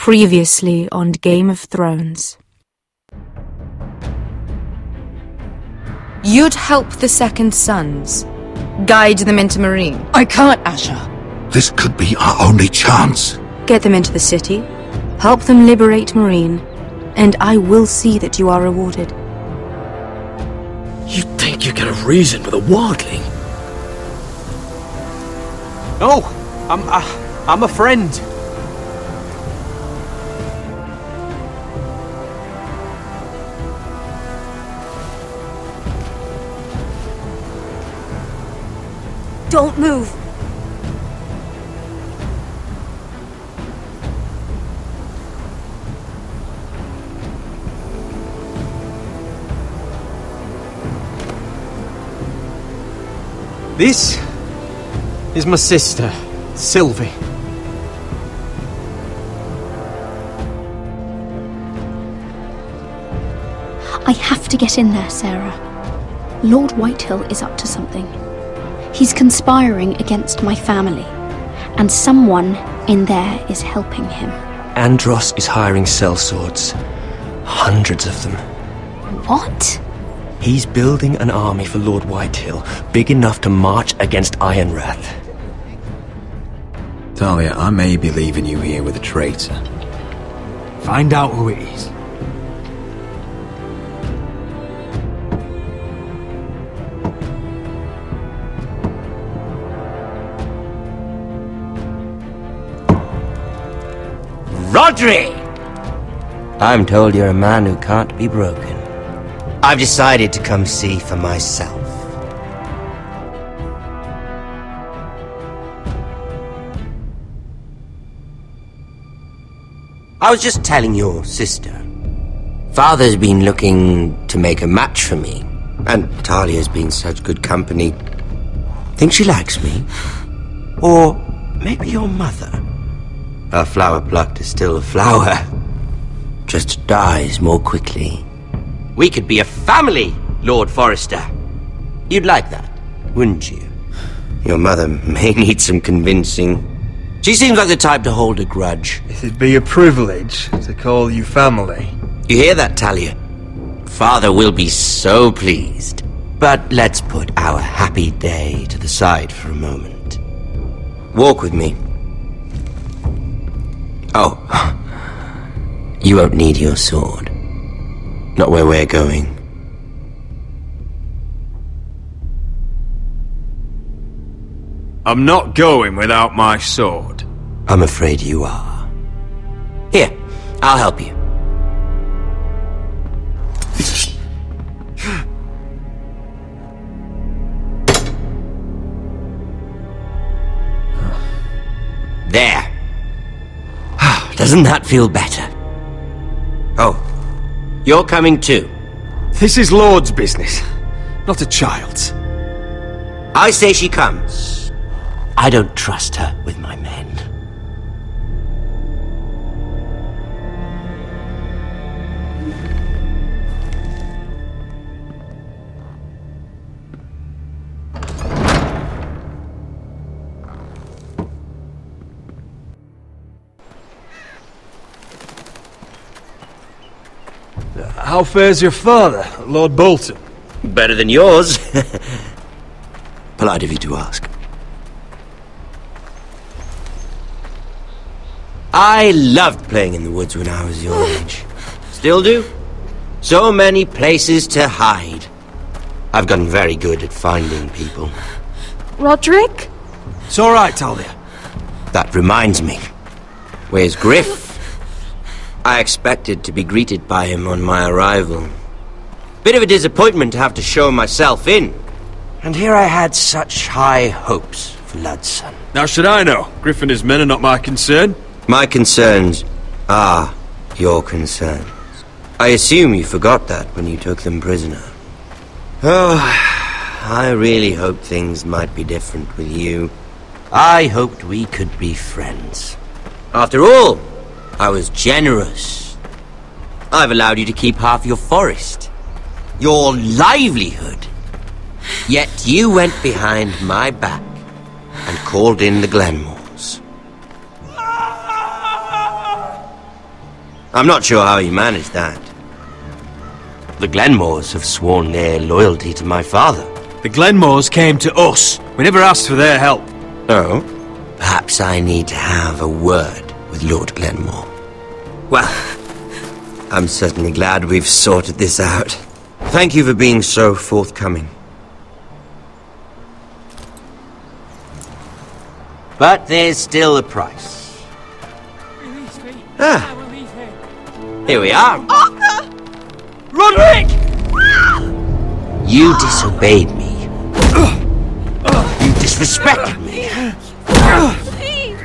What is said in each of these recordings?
Previously on Game of Thrones. You'd help the Second Sons. Guide them into Marine. I can't, Asha. This could be our only chance. Get them into the city. Help them liberate Marine. And I will see that you are rewarded. You think you can have reason with a wardling? Oh, I'm a friend. Don't move. This is my sister, Sylvie. I have to get in there, Sarah. Lord Whitehill is up to something. He's conspiring against my family, and someone in there is helping him. Andros is hiring sellswords. Hundreds of them. What? He's building an army for Lord Whitehill, big enough to march against Ironrath. Talia, I may be leaving you here with a traitor. Find out who it is. Rodri! I'm told you're a man who can't be broken. I've decided to come see for myself. I was just telling your sister. Father's been looking to make a match for me, and Talia's been such good company. Think she likes me? Or maybe your mother? A flower plucked is still a flower. Just dies more quickly. We could be a family, Lord Forrester. You'd like that, wouldn't you? Your mother may need some convincing. She seems like the type to hold a grudge. It'd be a privilege to call you family. You hear that, Talia? Father will be so pleased. But let's put our happy day to the side for a moment. Walk with me. Oh, you won't need your sword. Not where we're going. I'm not going without my sword. I'm afraid you are. Here, I'll help you. There. Doesn't that feel better? Oh, you're coming too. This is Lord's business, not a child's. I say she comes. I don't trust her with my men. How fares your father, Lord Bolton? Better than yours. Polite of you to ask. I loved playing in the woods when I was your age. Still do. So many places to hide. I've gotten very good at finding people. Roderick? It's all right, Talia. That reminds me. Where's Griff? I expected to be greeted by him on my arrival. Bit of a disappointment to have to show myself in. And here I had such high hopes for Ludson. Now should I know? Griff and his men are not my concern. My concerns are your concerns. I assume you forgot that when you took them prisoner. Oh, I really hoped things might be different with you. I hoped we could be friends. After all, I was generous. I've allowed you to keep half your forest, your livelihood. Yet you went behind my back and called in the Glenmores. I'm not sure how he managed that. The Glenmores have sworn their loyalty to my father. The Glenmores came to us. We never asked for their help. Oh? Perhaps I need to have a word with Lord Glenmore. Well, I'm certainly glad we've sorted this out. Thank you for being so forthcoming. But there's still a price. Ah, here we are. Arthur! Roderick! You disobeyed me. You disrespected me. Please!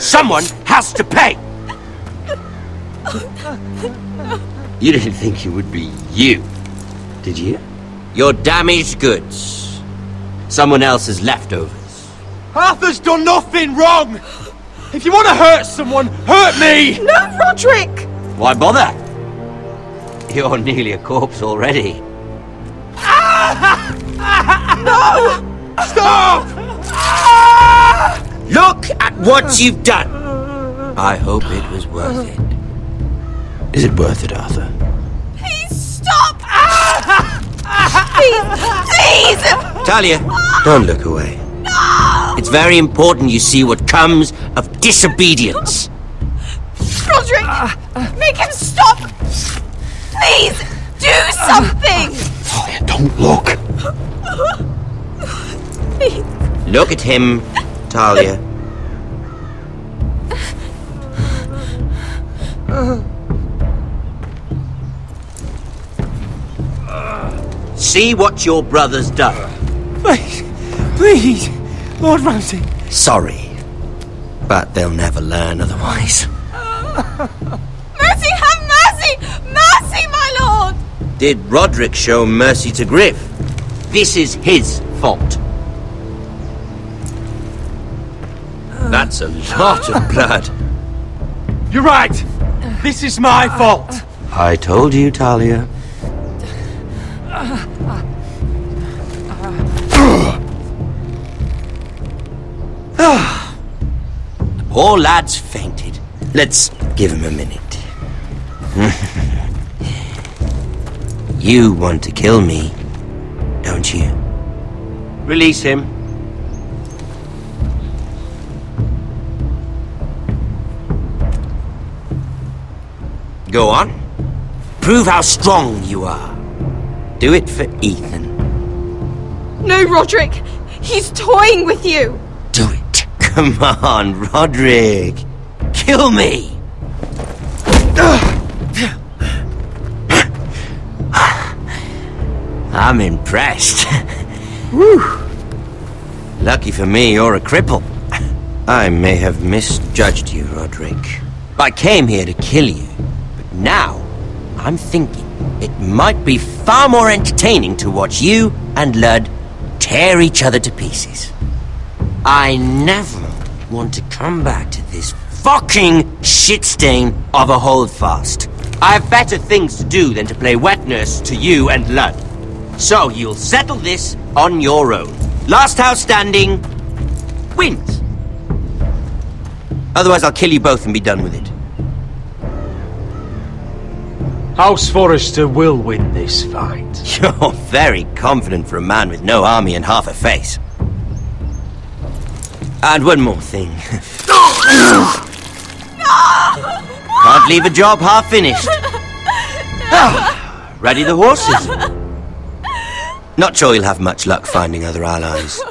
Someone has to pay! You didn't think it would be you, did you? Your damaged goods. Someone else's leftovers. Arthur's done nothing wrong! If you want to hurt someone, hurt me! No, Roderick! Why bother? You're nearly a corpse already. No! Stop! Look at what you've done! I hope it was worth it. Is it worth it, Arthur? Please stop! Please! Please! Talia, don't look away. No! It's very important you see what comes of disobedience. Roderick! Make him stop! Please! Do something! Talia, don't look. Please! Look at him, Talia. See what your brother's done. Please, please, Lord Ramsay. Sorry, but they'll never learn otherwise. Mercy, have mercy! Mercy, my lord! Did Roderick show mercy to Griff? This is his fault. That's a lot of blood. You're right. This is my fault. I told you, Talia. The poor lad's fainted. Let's give him a minute. You want to kill me, don't you? Release him. Go on. Prove how strong you are. Do it for Ethan. No, Roderick! He's toying with you! Do it. Come on, Roderick. Kill me. I'm impressed. Whew. Lucky for me, you're a cripple. I may have misjudged you, Roderick. I came here to kill you, but now I'm thinking it might be far more entertaining to watch you and Ludd tear each other to pieces. I never want to come back to this fucking shit stain of a holdfast. I have better things to do than to play wet nurse to you and Ludd. So you'll settle this on your own. Last house standing wins. Otherwise I'll kill you both and be done with it. House Forrester will win this fight. You're very confident for a man with no army and half a face. And one more thing. Can't leave a job half finished. Ready the horses? Not sure you'll have much luck finding other allies.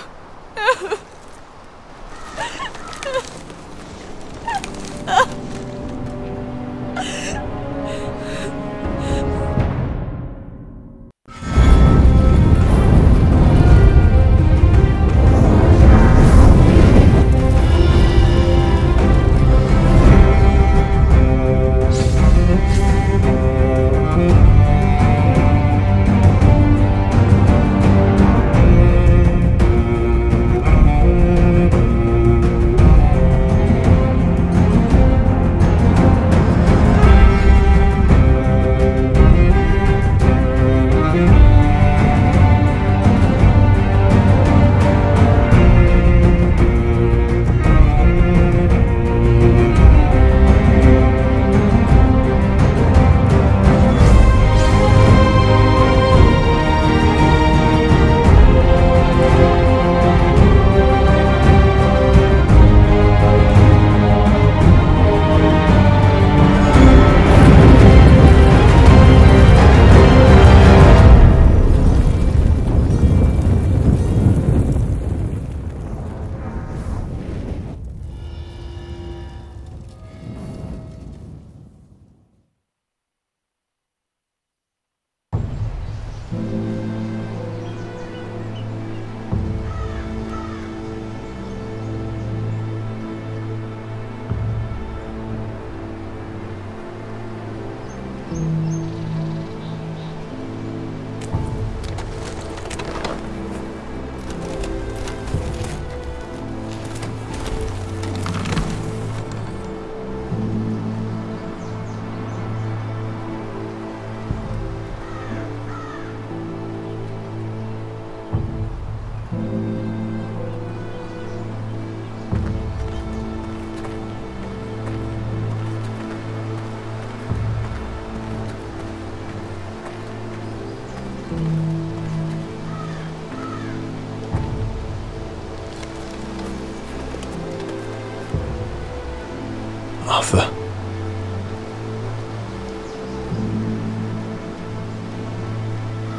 Arthur.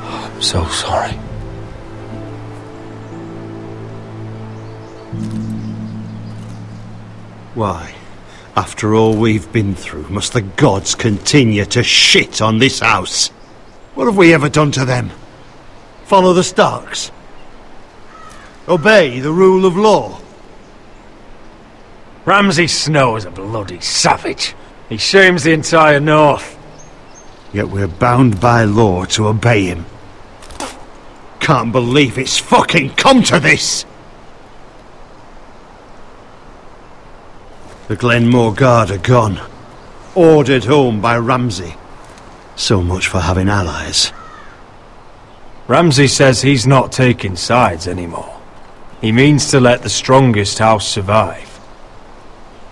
I'm so sorry. Why, after all we've been through, must the gods continue to shit on this house? What have we ever done to them? Follow the Starks? Obey the rule of law? Ramsay Snow is a bloody savage. He shames the entire North. Yet we're bound by law to obey him. Can't believe it's fucking come to this! The Glenmore Guard are gone. Ordered home by Ramsay. So much for having allies. Ramsay says he's not taking sides anymore. He means to let the strongest house survive.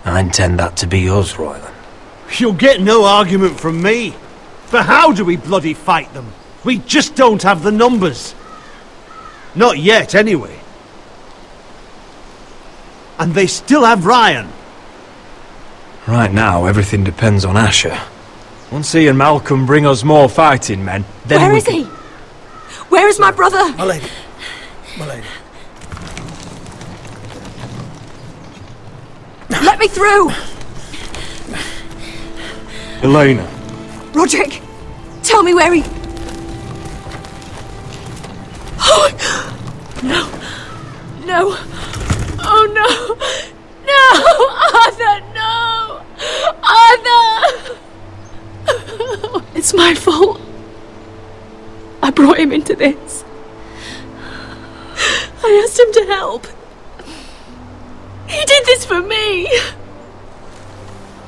I intend that to be us, Royland. You'll get no argument from me. But how do we bloody fight them? We just don't have the numbers. Not yet, anyway. And they still have Ryan. Right now, everything depends on Asher. Once he and Malcolm bring us more fighting men, then Where is he? Where is my brother? My lady. My lady. Let me through! Elena. Roderick, tell me where he... Oh, no. No. Oh, no. No! Arthur, no! Arthur! It's my fault. I brought him into this. I asked him to help. He did this for me!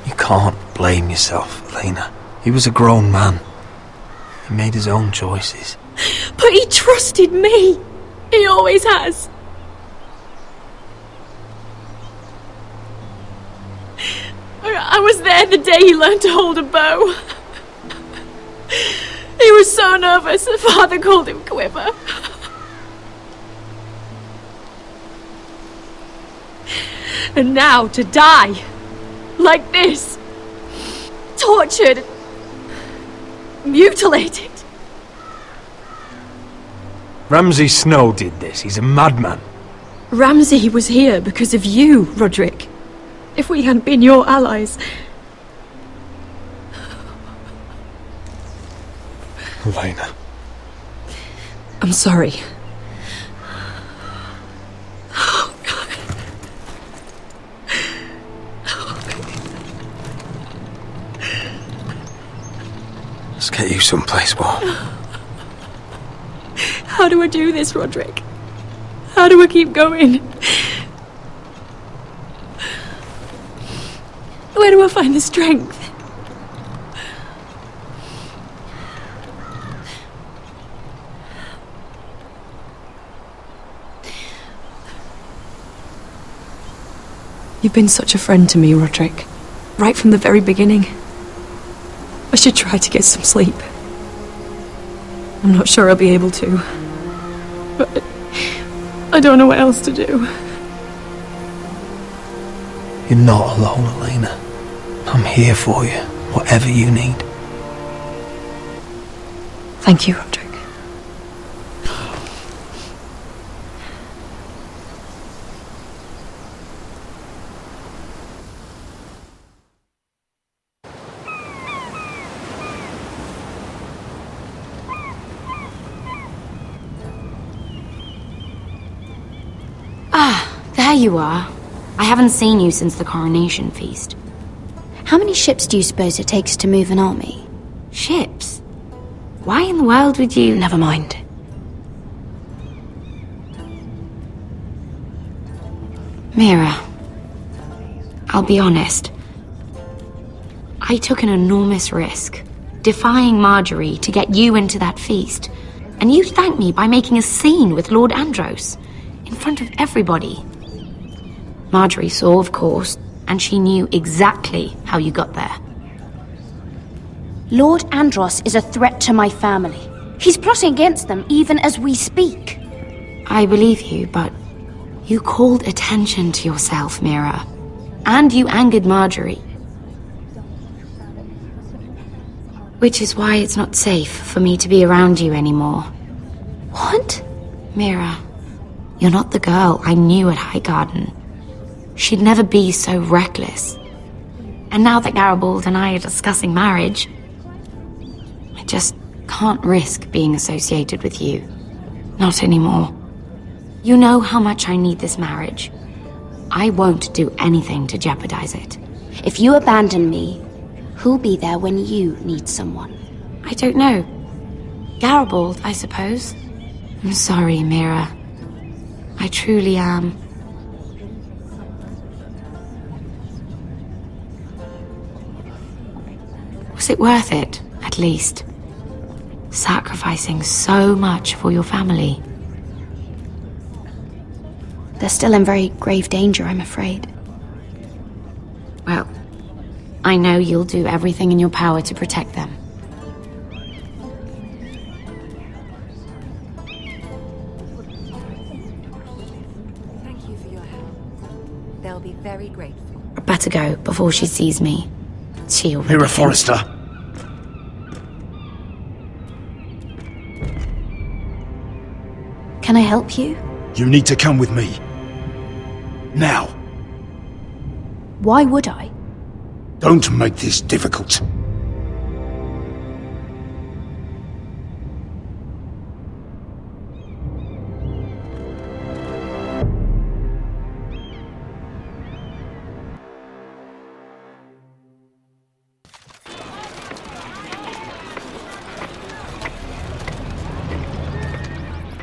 You can't blame yourself, Elena. He was a grown man. He made his own choices. But he trusted me! He always has. I was there the day he learned to hold a bow. He was so nervous that Father called him Quiver. And now to die like this, tortured, mutilated. Ramsay Snow did this. He's a madman. Ramsay was here because of you, Roderick. If we hadn't been your allies... Elena. I'm sorry. Let's get you someplace warm. How do I do this, Roderick? How do I keep going? Where do I find the strength? You've been such a friend to me, Roderick. Right from the very beginning. I should try to get some sleep. I'm not sure I'll be able to. But I don't know what else to do. You're not alone, Elena. I'm here for you, whatever you need. Thank you, Roderick. There you are. I haven't seen you since the coronation feast. How many ships do you suppose it takes to move an army? Ships? Why in the world would you... Never mind. Mira, I'll be honest. I took an enormous risk, defying Marjorie to get you into that feast. And you thanked me by making a scene with Lord Andros, in front of everybody. Marjorie saw, of course, and she knew exactly how you got there. Lord Andros is a threat to my family. He's plotting against them even as we speak. I believe you, but you called attention to yourself, Mira. And you angered Marjorie. Which is why it's not safe for me to be around you anymore. What? Mira, you're not the girl I knew at Highgarden. She'd never be so reckless. And now that Garibald and I are discussing marriage, I just can't risk being associated with you. Not anymore. You know how much I need this marriage. I won't do anything to jeopardize it. If you abandon me, who'll be there when you need someone? I don't know. Garibald, I suppose. I'm sorry, Mira. I truly am. Was it worth it, at least? Sacrificing so much for your family. They're still in very grave danger, I'm afraid. Well, I know you'll do everything in your power to protect them. Thank you for your help. They'll be very grateful. I better go before she sees me. She'll... Mira Forrester. Can I help you? You need to come with me. Now. Why would I? Don't make this difficult.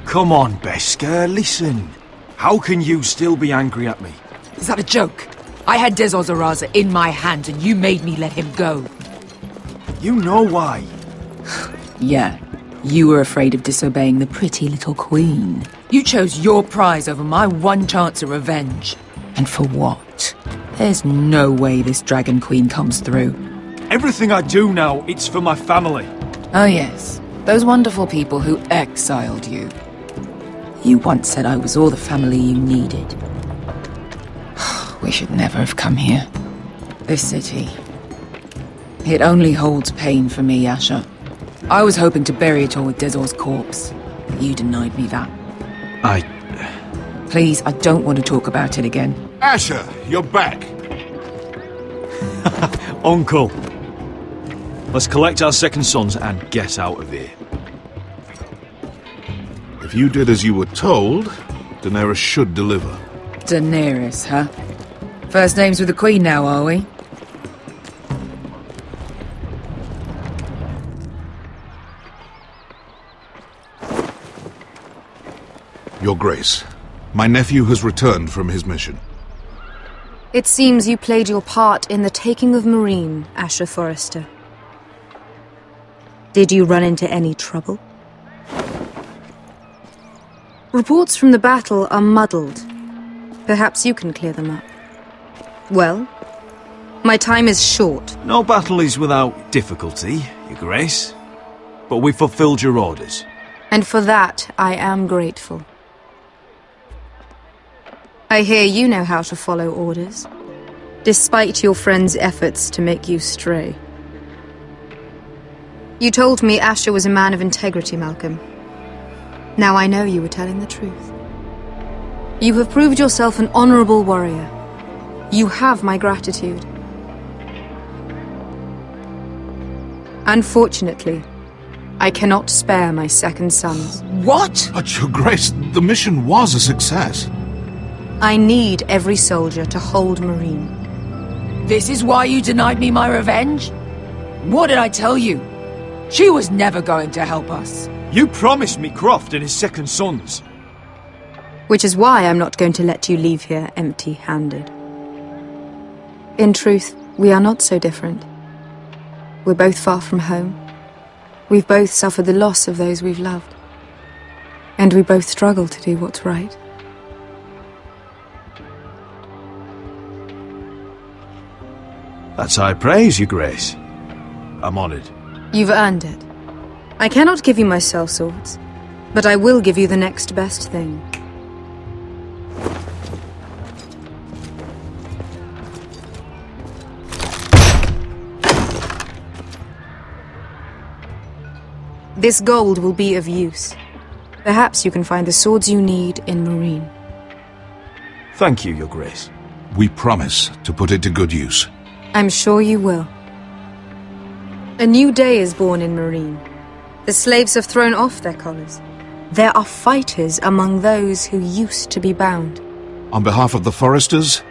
Come on, Beskar, listen. How can you still be angry at me? Is that a joke? I had Dezor Zaraza in my hands and you made me let him go. You know why. Yeah, you were afraid of disobeying the pretty little queen. You chose your prize over my one chance of revenge. And for what? There's no way this Dragon Queen comes through. Everything I do now, it's for my family. Oh yes, those wonderful people who exiled you. You once said I was all the family you needed. We should never have come here. This city. It only holds pain for me, Asher. I was hoping to bury it all with Dezor's corpse. But you denied me that. Please, I don't want to talk about it again. Asher, you're back. Uncle. Let's collect our second sons and get out of here. If you did as you were told, Daenerys should deliver. Daenerys, huh? First names with the Queen now, are we? Your Grace, my nephew has returned from his mission. It seems you played your part in the taking of Meereen, Asher Forrester. Did you run into any trouble? Reports from the battle are muddled. Perhaps you can clear them up. Well, my time is short. No battle is without difficulty, Your Grace. But we fulfilled your orders. And for that, I am grateful. I hear you know how to follow orders, despite your friend's efforts to make you stray. You told me Asher was a man of integrity, Malcolm. Now I know you were telling the truth. You have proved yourself an honorable warrior. You have my gratitude. Unfortunately, I cannot spare my second sons. What? But, Your Grace, the mission was a success. I need every soldier to hold Meereen. This is why you denied me my revenge? What did I tell you? She was never going to help us. You promised me Croft and his second sons. Which is why I'm not going to let you leave here empty-handed. In truth, we are not so different. We're both far from home. We've both suffered the loss of those we've loved. And we both struggle to do what's right. That's high praise, Your Grace. I'm honored. You've earned it. I cannot give you my sellswords, but I will give you the next best thing. This gold will be of use. Perhaps you can find the swords you need in Marine. Thank you, Your Grace. We promise to put it to good use. I'm sure you will. A new day is born in Marine. The slaves have thrown off their collars. There are fighters among those who used to be bound. On behalf of the Foresters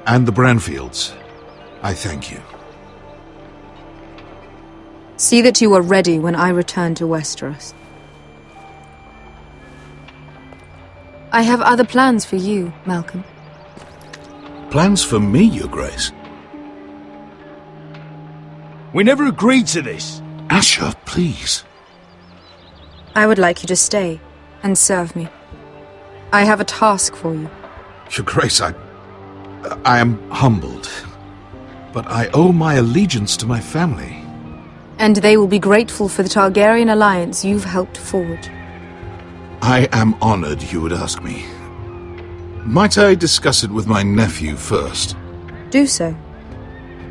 and the Branfields, I thank you. See that you are ready when I return to Westeros. I have other plans for you, Malcolm. Plans for me, Your Grace? We never agreed to this. Asher, please. I would like you to stay and serve me. I have a task for you. Your Grace, I am humbled, but I owe my allegiance to my family. And they will be grateful for the Targaryen alliance you've helped forge. I am honored you would ask me. Might I discuss it with my nephew first? Do so.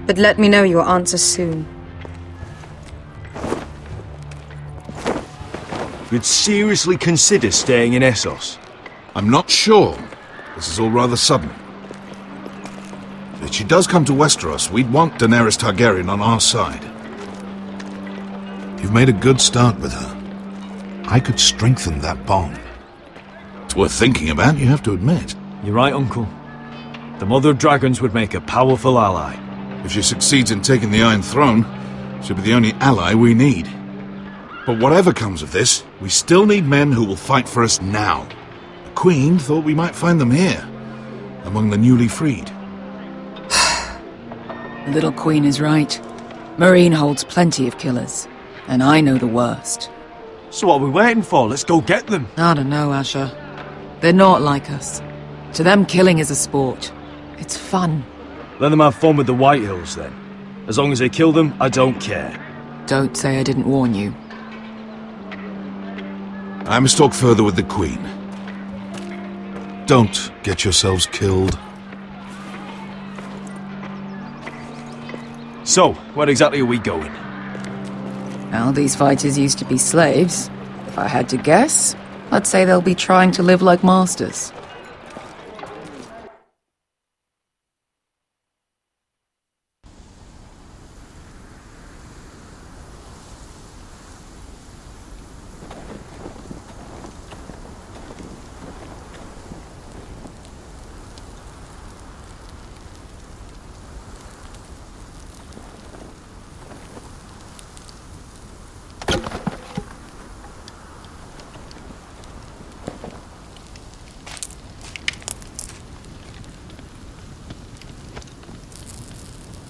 But let me know your answer soon. You'd seriously consider staying in Essos? I'm not sure. This is all rather sudden. If she does come to Westeros, we'd want Daenerys Targaryen on our side. You've made a good start with her. I could strengthen that bond. It's worth thinking about, you have to admit. You're right, Uncle. The Mother of Dragons would make a powerful ally. If she succeeds in taking the Iron Throne, she'll be the only ally we need. But whatever comes of this, we still need men who will fight for us now. The Queen thought we might find them here, among the newly freed. The little Queen is right. Marine holds plenty of killers, and I know the worst. So what are we waiting for? Let's go get them. I don't know, Asher. They're not like us. To them, killing is a sport. It's fun. Let them have fun with the Whitehills, then. As long as they kill them, I don't care. Don't say I didn't warn you. I must talk further with the Queen. Don't get yourselves killed. So, where exactly are we going? Well, these fighters used to be slaves. If I had to guess, I'd say they'll be trying to live like masters.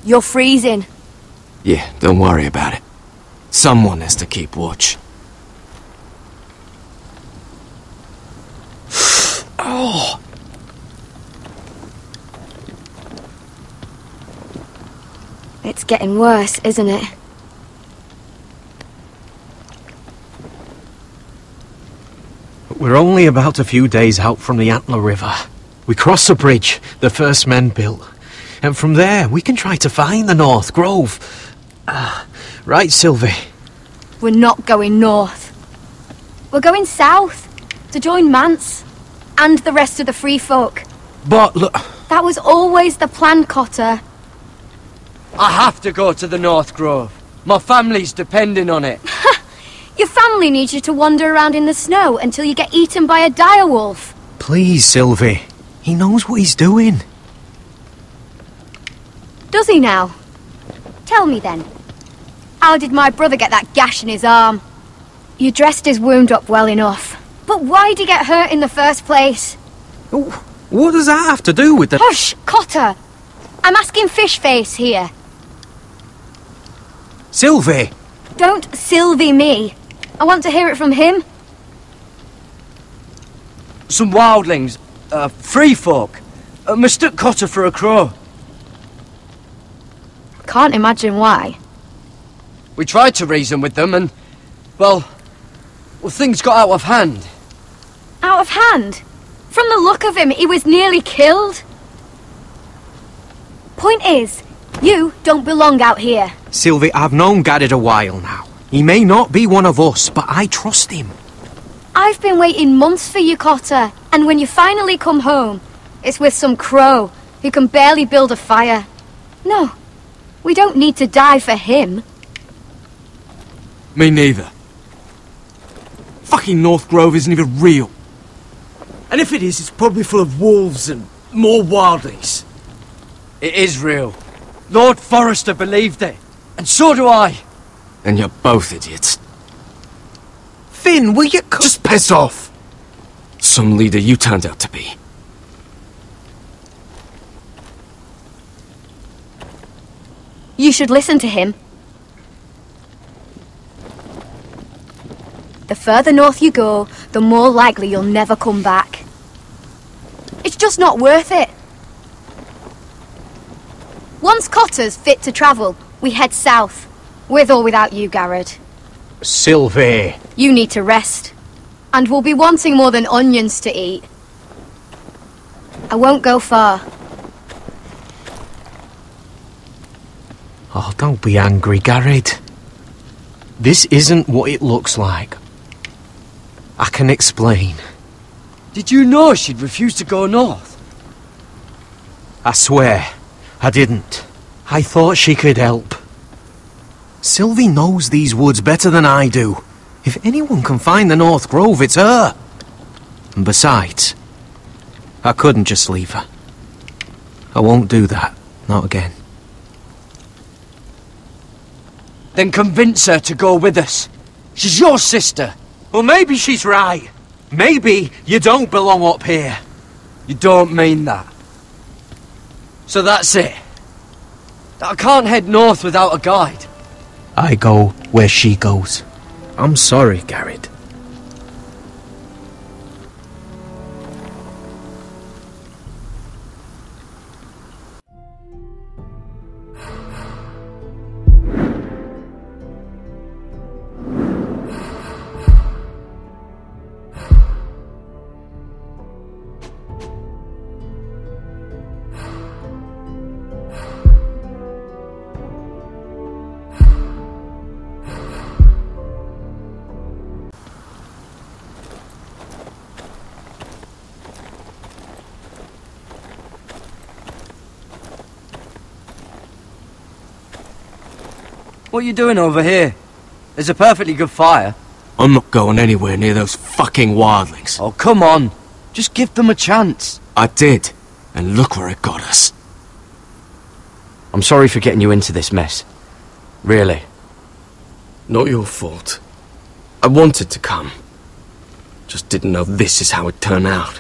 You're freezing. Yeah, don't worry about it. Someone has to keep watch. Oh! It's getting worse, isn't it? We're only about a few days out from the Antler River. We cross a bridge the first men built. And from there, we can try to find the North Grove. Right, Sylvie? We're not going north. We're going south, to join Mance, and the rest of the Free Folk. But look... That was always the plan, Cotter. I have to go to the North Grove. My family's depending on it. Your family needs you to wander around in the snow until you get eaten by a direwolf. Please, Sylvie. He knows what he's doing. Does he now? Tell me then. How did my brother get that gash in his arm? You dressed his wound up well enough. But why'd he get hurt in the first place? What does that have to do with the... Hush, Cotter! I'm asking Fishface here. Sylvie! Don't Sylvie me. I want to hear it from him. Some wildlings, free folk, mistook Cotter for a crow. Can't imagine why. We tried to reason with them and, well, things got out of hand. Out of hand? From the look of him, he was nearly killed. Point is, you don't belong out here. Sylvie, I've known Garrett a while now. He may not be one of us, but I trust him. I've been waiting months for you, Cotter, and when you finally come home, it's with some crow who can barely build a fire. No, we don't need to die for him. Me neither. Fucking North Grove isn't even real. And if it is, it's probably full of wolves and more wildlings. It is real. Lord Forrester believed it, and so do I. And you're both idiots. Finn, will you... Just piss off! Some leader you turned out to be. You should listen to him. The further north you go, the more likely you'll never come back. It's just not worth it. Once Cotter's fit to travel, we head south. With or without you, Garrett. Sylvie. You need to rest. And we'll be wanting more than onions to eat. I won't go far. Oh, don't be angry, Garrett. This isn't what it looks like. I can explain. Did you know she'd refused to go north? I swear, I didn't. I thought she could help. Sylvie knows these woods better than I do. If anyone can find the North Grove, it's her. And besides, I couldn't just leave her. I won't do that. Not again. Then convince her to go with us. She's your sister. Well, maybe she's right. Maybe you don't belong up here. You don't mean that. So that's it. I can't head north without a guide. I go where she goes. I'm sorry, Garrett. What are you doing over here? There's a perfectly good fire. I'm not going anywhere near those fucking wildlings. Oh, come on. Just give them a chance. I did, and look where it got us. I'm sorry for getting you into this mess. Really. Not your fault. I wanted to come. Just didn't know this is how it'd turn out.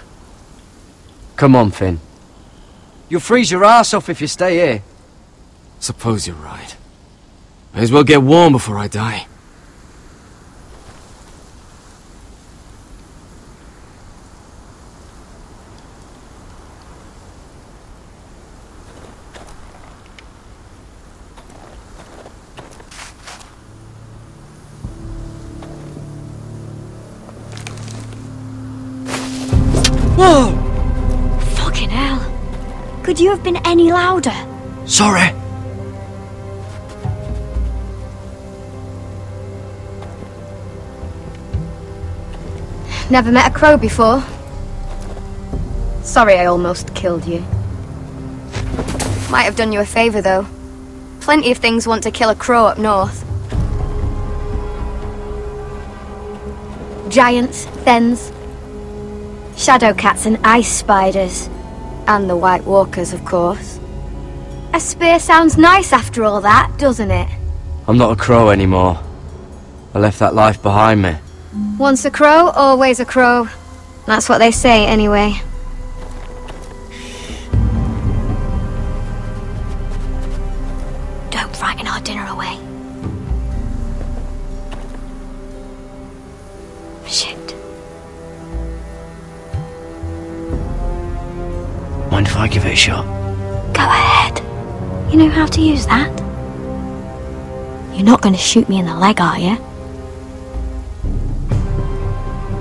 Come on, Finn. You'll freeze your ass off if you stay here. Suppose you're right. May as well get warm before I die. Whoa! Fucking hell. Could you have been any louder? Sorry. Never met a crow before. Sorry I almost killed you. Might have done you a favour though. Plenty of things want to kill a crow up north. Giants, thens, shadow cats and ice spiders. And the White Walkers, of course. A spear sounds nice after all that, doesn't it? I'm not a crow anymore. I left that life behind me. Once a crow, always a crow. That's what they say, anyway. Don't frighten our dinner away. Shit. Mind if I give it a shot? Go ahead. You know how to use that? You're not going to shoot me in the leg, are you?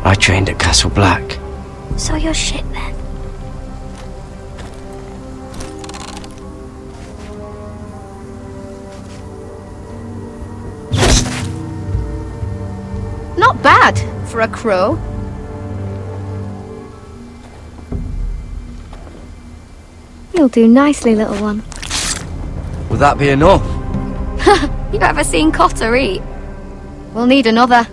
I trained at Castle Black. So you're shit then. Not bad for a crow. You'll do nicely, little one. Will that be enough? You ever seen Cotter eat? We'll need another.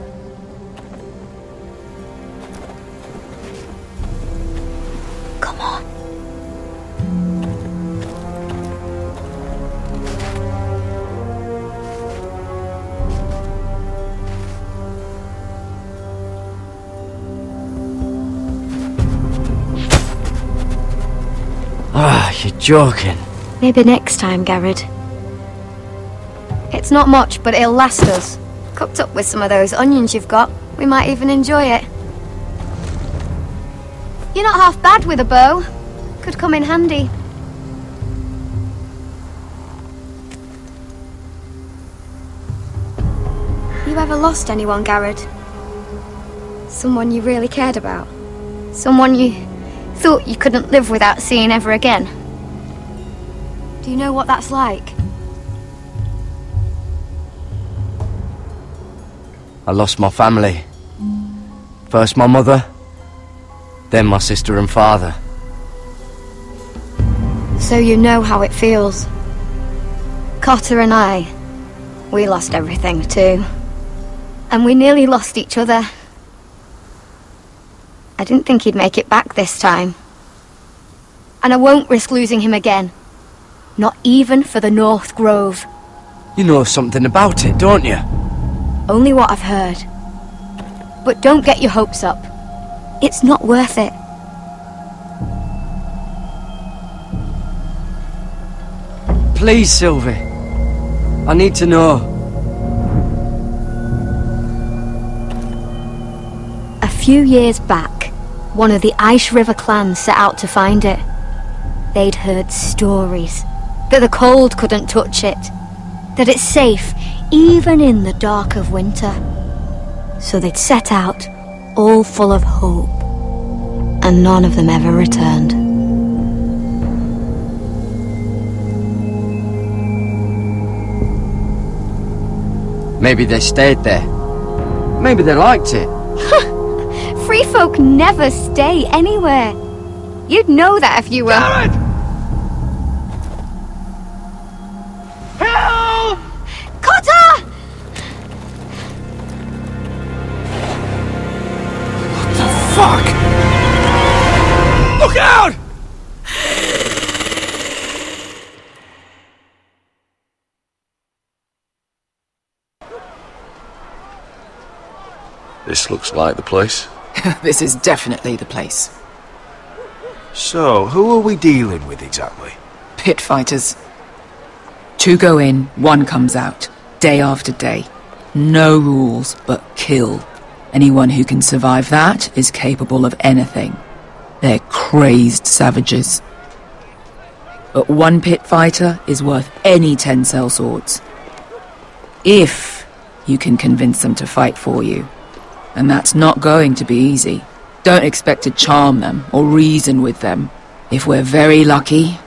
Come on. Ah, you're joking. Maybe next time, Garrett. It's not much, but it'll last us. Cooked up with some of those onions you've got, we might even enjoy it. You're not half bad with a bow. Could come in handy. You ever lost anyone, Garrett? Someone you really cared about? Someone you thought you couldn't live without seeing ever again? Do you know what that's like? I lost my family. First my mother, then my sister and father. So you know how it feels. Cotter and I, we lost everything too. And we nearly lost each other. I didn't think he'd make it back this time. And I won't risk losing him again. Not even for the North Grove. You know something about it, don't you? Only what I've heard. But don't get your hopes up. It's not worth it. Please, Sylvie. I need to know. A few years back, one of the Ice River clans set out to find it. They'd heard stories that the cold couldn't touch it, that it's safe even in the dark of winter. So they'd set out, all full of hope, and none of them ever returned. Maybe they stayed there. Maybe they liked it. Free folk never stay anywhere. You'd know that if you were... Garrett! Help! Cotter! What the fuck? Look out! This looks like the place. This is definitely the place. So, who are we dealing with exactly? Pit fighters. 2 go in, 1 comes out. Day after day. No rules, but kill. Anyone who can survive that is capable of anything. They're crazed savages. But 1 pit fighter is worth any 10 sellswords. If you can convince them to fight for you. And that's not going to be easy. Don't expect to charm them or reason with them. If we're very lucky,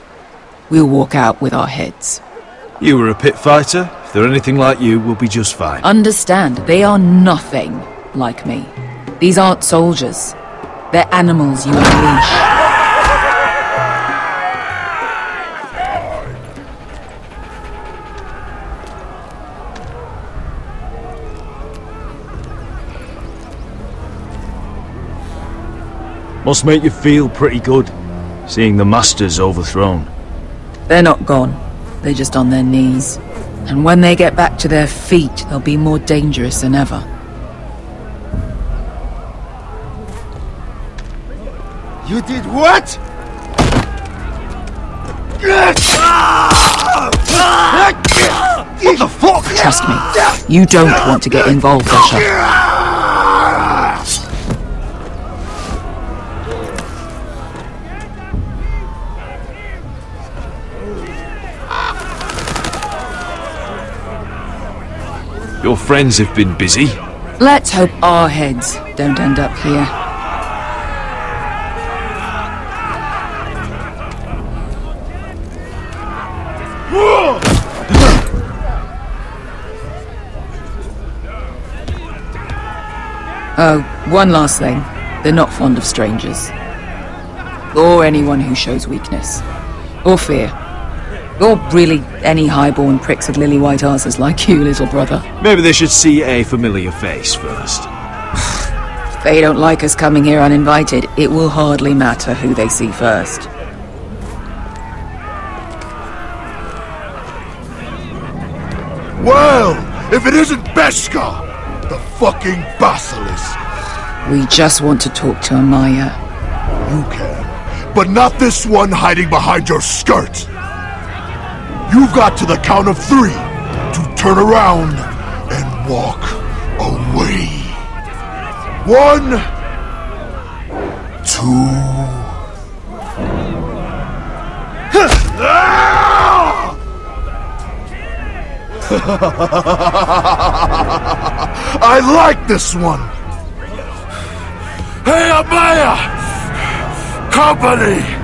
we'll walk out with our heads. You were a pit fighter. If they're anything like you, we'll be just fine. Understand, they are nothing like me. These aren't soldiers. They're animals you unleash. Must make you feel pretty good, seeing the masters overthrown. They're not gone. They're just on their knees. And when they get back to their feet, they'll be more dangerous than ever. You did what? What the fuck? Trust me, you don't want to get involved, Usher. Your friends have been busy. Let's hope our heads don't end up here. Oh, one last thing. They're not fond of strangers. Or anyone who shows weakness. Or fear. Or really any highborn pricks with lily-white asses like you, little brother. Maybe they should see a familiar face first. If they don't like us coming here uninvited, it will hardly matter who they see first. Well, if it isn't Beskar, the fucking basilisk. We just want to talk to Amaya. You can, but not this one hiding behind your skirt. You've got to the count of 3 to turn around and walk away. 1, 2. I like this one. Hey, Amaya! Company!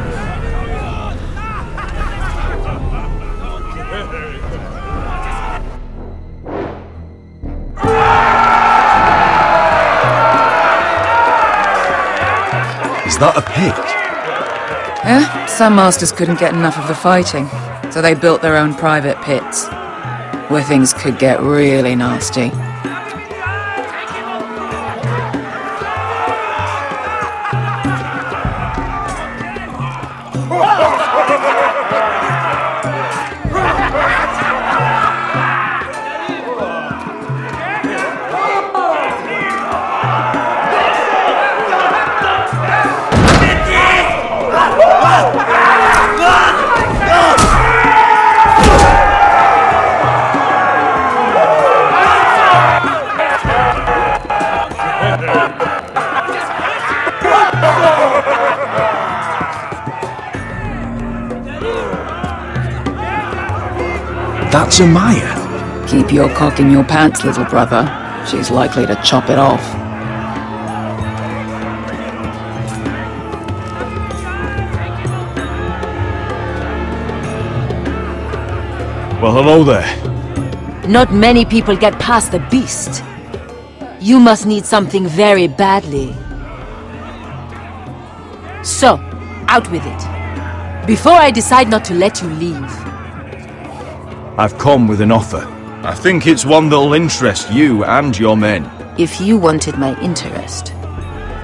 Is that a pig? Yeah, some masters couldn't get enough of the fighting, so they built their own private pits, where things could get really nasty. That's Amaya. Keep your cock in your pants, little brother. She's likely to chop it off. Well, hello there. Not many people get past the beast. You must need something very badly. So, out with it. Before I decide not to let you leave. I've come with an offer. I think it's one that'll interest you and your men. If you wanted my interest,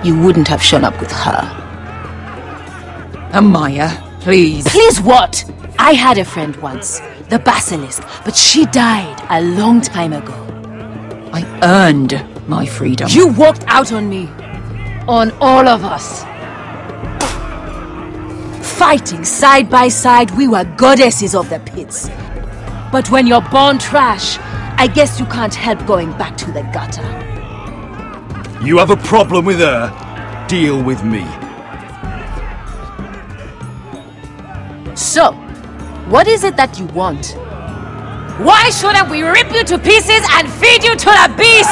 you wouldn't have shown up with her. Amaya, please. Please what? I had a friend once, the Basilisk, but she died a long time ago. I earned my freedom. You walked out on me. On all of us. Fighting side by side, we were goddesses of the pits. But when you're born trash, I guess you can't help going back to the gutter. You have a problem with her? Deal with me. So, what is it that you want? Why shouldn't we rip you to pieces and feed you to the beast?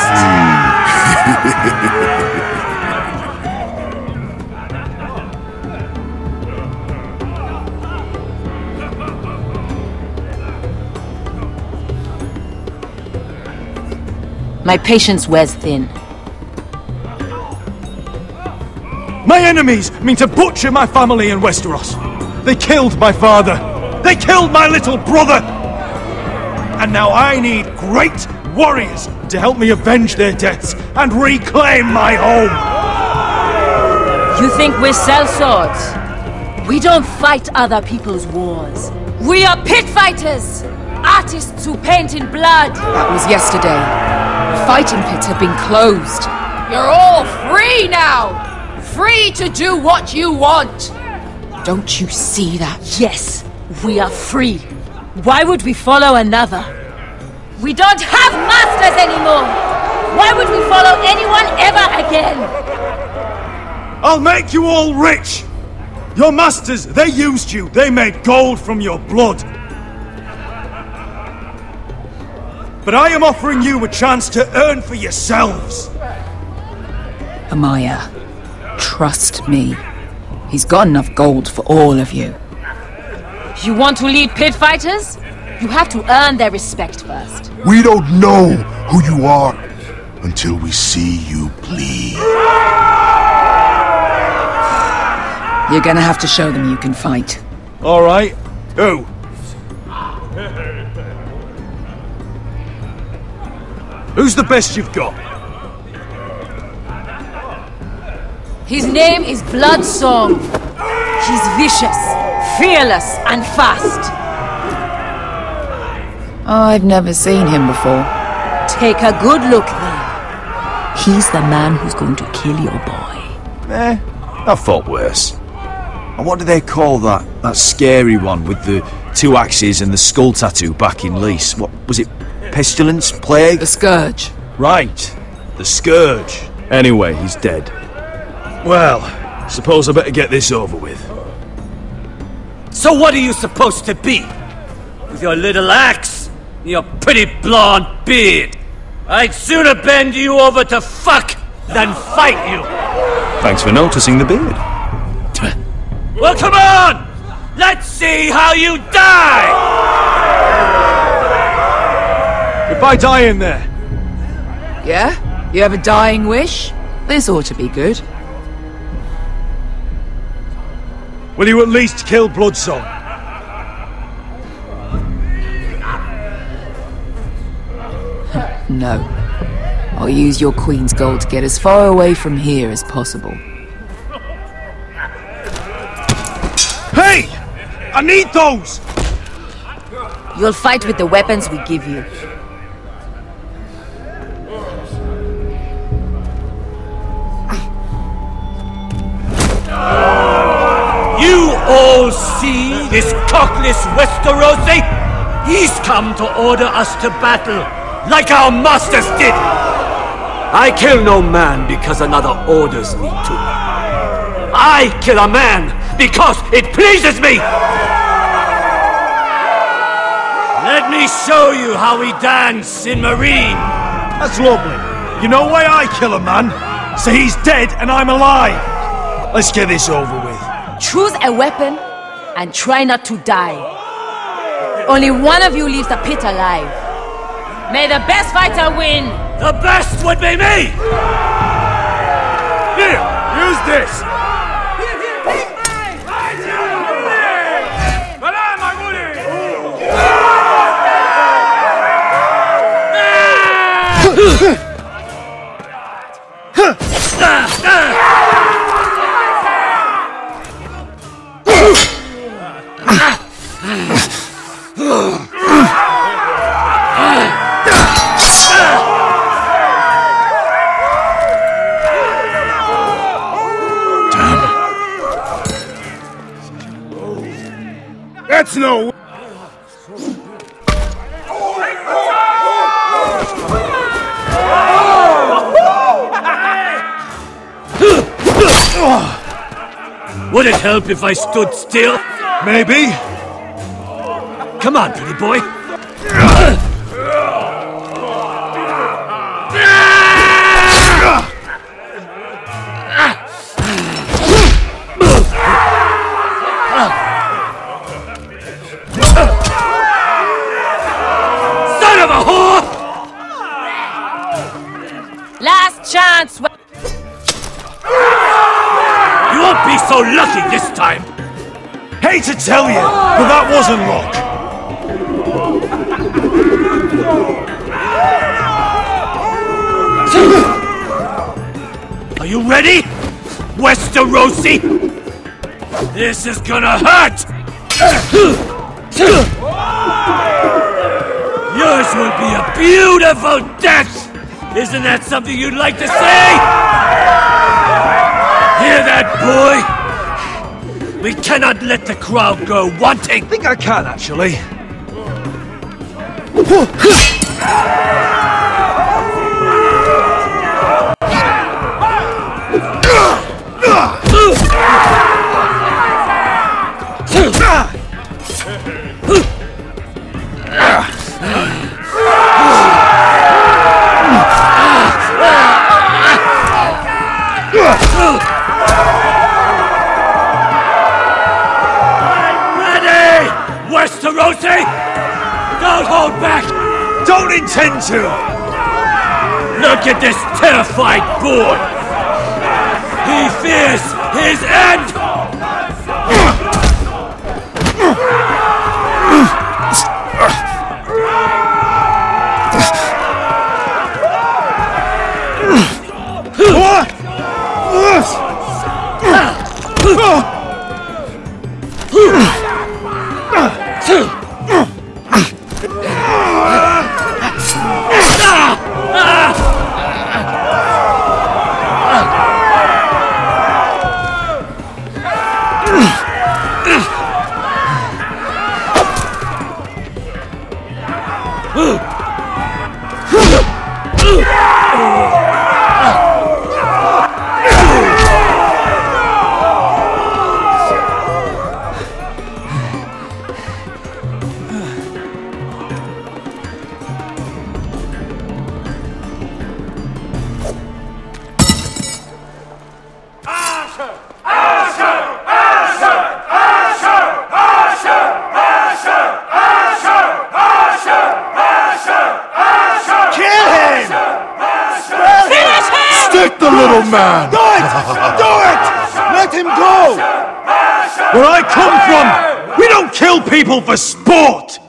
My patience wears thin. My enemies mean to butcher my family in Westeros. They killed my father. They killed my little brother. And now I need great warriors to help me avenge their deaths and reclaim my home. You think we sell swords? We don't fight other people's wars. We are pit fighters! artists who paint in blood. That was yesterday. The fighting pits have been closed. You're all free now! Free to do what you want! Don't you see that? Yes, we are free. Why would we follow another? We don't have masters anymore! Why would we follow anyone ever again? I'll make you all rich! Your masters, they used you. They made gold from your blood. But I am offering you a chance to earn for yourselves. Amaya, trust me. He's got enough gold for all of you. You want to lead pit fighters? You have to earn their respect first. We don't know who you are until we see you bleed. You're gonna have to show them you can fight. All right. Who? Who's the best you've got? His name is Bloodsong. He's vicious, fearless, and fast. I've never seen him before. Take a good look then. He's the man who's going to kill your boy. I thought worse. And what do they call that scary one with the 2 axes and the skull tattoo back in Lease? What was it? Pestilence? Plague? The Scourge. Right. The Scourge. Anyway, he's dead. Well, suppose I better get this over with. So what are you supposed to be? With your little axe and your pretty blonde beard? I'd sooner bend you over to fuck than fight you. Thanks for noticing the beard. Well, come on! Let's see how you die! If I die in there. Yeah? You have a dying wish? This ought to be good. Will you at least kill Bloodsong? No. I'll use your Queen's gold to get as far away from here as possible. Hey! I need those! You'll fight with the weapons we give you. You all see this cockless Westerosi? He's come to order us to battle, like our masters did! I kill no man because another orders me to. I kill a man because it pleases me! Let me show you how we dance in Marine! That's lovely. You know why I kill a man? So he's dead and I'm alive. Let's get this over with. Choose a weapon and try not to die. Only one of you leaves the pit alive. May the best fighter win! The best would be me! Here, use this! That's no... Would it help if I stood still? Maybe. Come on, pretty boy. Son of a whore! Last chance! You won't be so lucky this time! Hate to tell you, but that wasn't luck. Are you ready, Westerosi? This is gonna hurt! This will be a beautiful death! Isn't that something you'd like to say? Hear that, boy? We cannot let the crowd go wanting! I think I can, actually. Westerosi! Don't hold back! Don't intend to! Look at this terrified boy! He fears his end! Man! Do it! Do it! Let him go! Where I come from, we don't kill people for sport!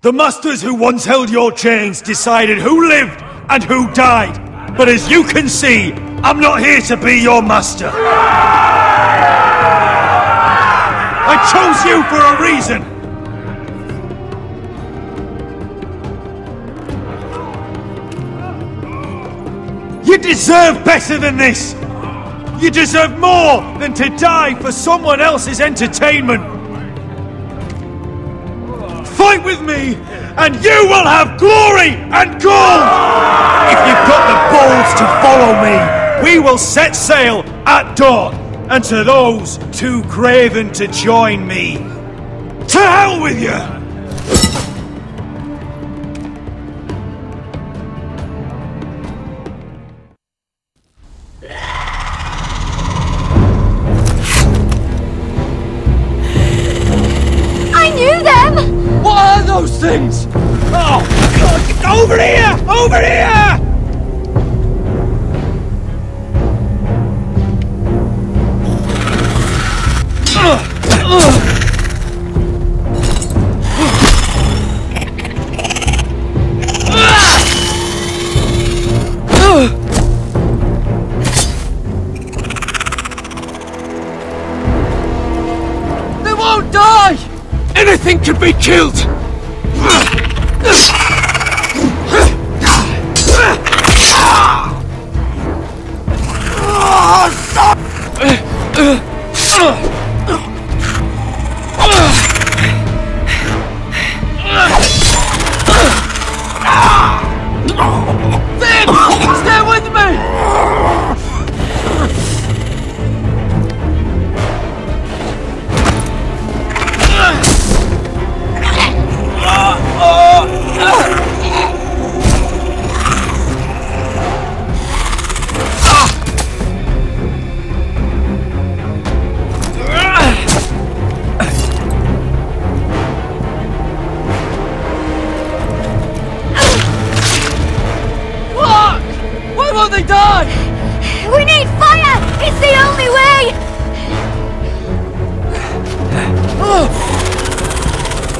The masters who once held your chains decided who lived and who died. But as you can see, I'm not here to be your master. I chose you for a reason. You deserve better than this. You deserve more than to die for someone else's entertainment. Fight with me, and you will have glory and gold! If you've got the balls to follow me, we will set sail at dawn. And to those too craven to join me, to hell with you! I knew them! What are those things? Oh, God, over here! Over here! They won't die! Anything can be killed! Stay with me! Why won't they die? We need fire! It's the only way!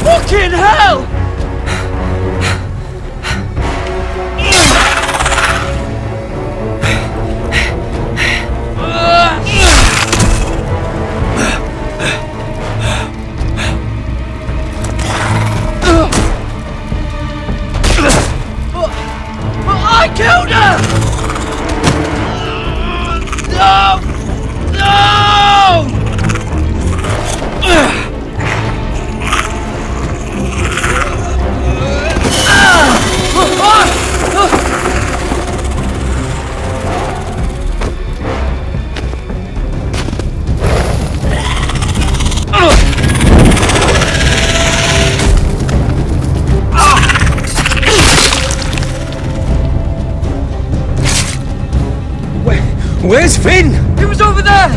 Fucking hell! I killed her! No! No! Where's Finn? He was over there!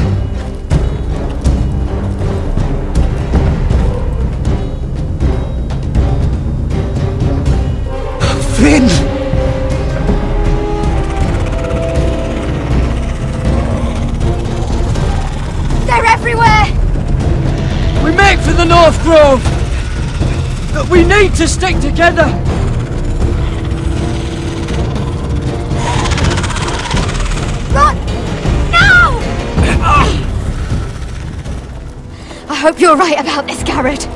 Finn! They're everywhere! We make for the North Grove! But we need to stick together! Run! No! I hope you're right about this, Garrett.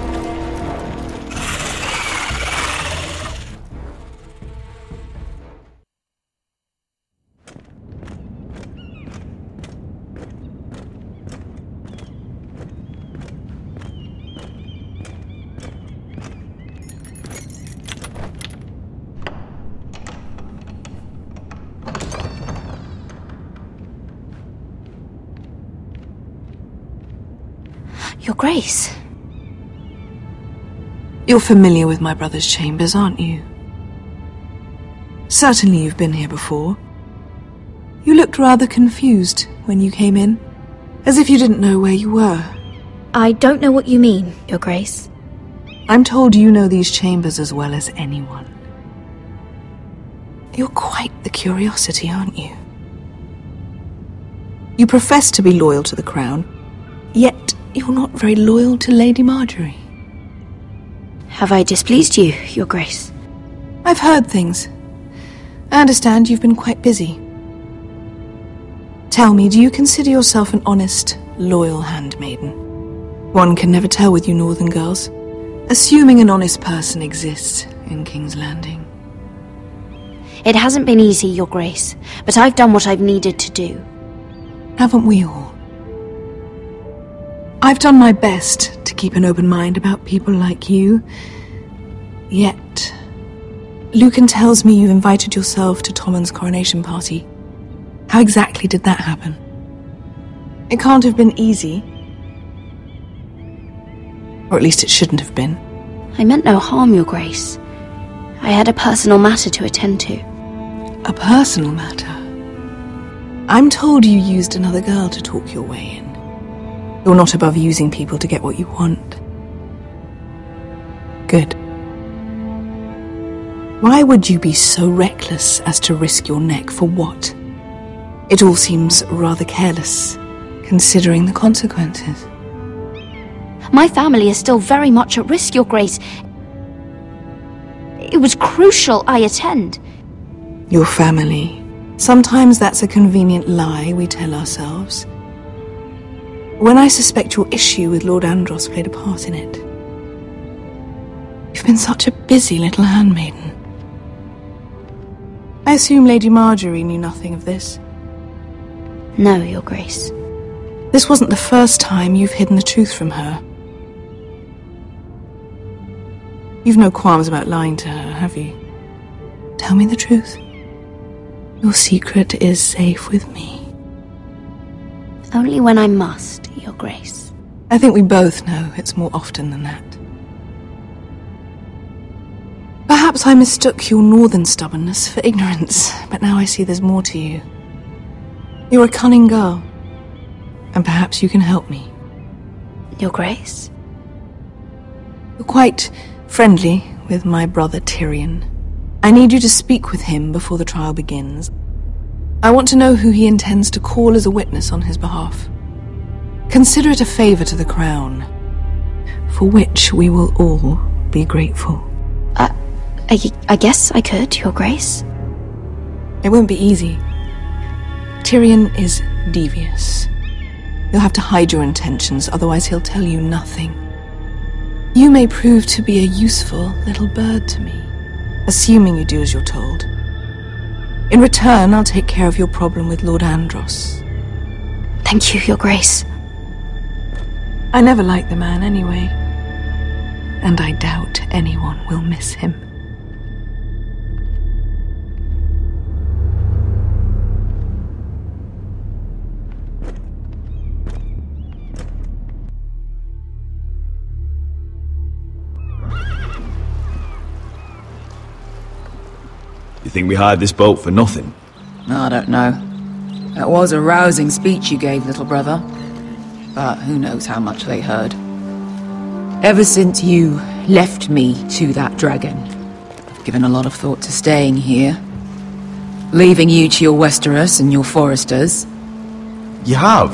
Your Grace. You're familiar with my brother's chambers, aren't you? Certainly you've been here before. You looked rather confused when you came in, as if you didn't know where you were. I don't know what you mean, Your Grace. I'm told you know these chambers as well as anyone. You're quite the curiosity, aren't you? You profess to be loyal to the crown, yet you're not very loyal to Lady Marjorie. Have I displeased you, Your Grace? I've heard things. I understand you've been quite busy. Tell me, do you consider yourself an honest, loyal handmaiden? One can never tell with you northern girls. Assuming an honest person exists in King's Landing. It hasn't been easy, Your Grace, but I've done what I've needed to do. Haven't we all? I've done my best to keep an open mind about people like you. Yet, Lucan tells me you invited yourself to Tommen's coronation party. How exactly did that happen? It can't have been easy. Or at least it shouldn't have been. I meant no harm, Your Grace. I had a personal matter to attend to. A personal matter? I'm told you used another girl to talk your way in. You're not above using people to get what you want. Good. Why would you be so reckless as to risk your neck for what? It all seems rather careless, considering the consequences. My family is still very much at risk, Your Grace. It was crucial I attend. Your family. Sometimes that's a convenient lie we tell ourselves. When I suspect your issue with Lord Andros played a part in it. You've been such a busy little handmaiden. I assume Lady Marjorie knew nothing of this. No, Your Grace. This wasn't the first time you've hidden the truth from her. You've no qualms about lying to her, have you? Tell me the truth. Your secret is safe with me. Only when I must, Your Grace. I think we both know it's more often than that. Perhaps I mistook your northern stubbornness for ignorance, but now I see there's more to you. You're a cunning girl, and perhaps you can help me. Your Grace? You're quite friendly with my brother Tyrion. I need you to speak with him before the trial begins. I want to know who he intends to call as a witness on his behalf. Consider it a favor to the crown, for which we will all be grateful. I guess I could, Your Grace. It won't be easy. Tyrion is devious. You'll have to hide your intentions, otherwise he'll tell you nothing. You may prove to be a useful little bird to me, assuming you do as you're told. In return, I'll take care of your problem with Lord Andros. Thank you, Your Grace. I never liked the man anyway. And I doubt anyone will miss him. You think we hired this boat for nothing? I don't know. That was a rousing speech you gave, little brother. But who knows how much they heard. Ever since you left me to that dragon, I've given a lot of thought to staying here. Leaving you to your Westeros and your foresters. You have?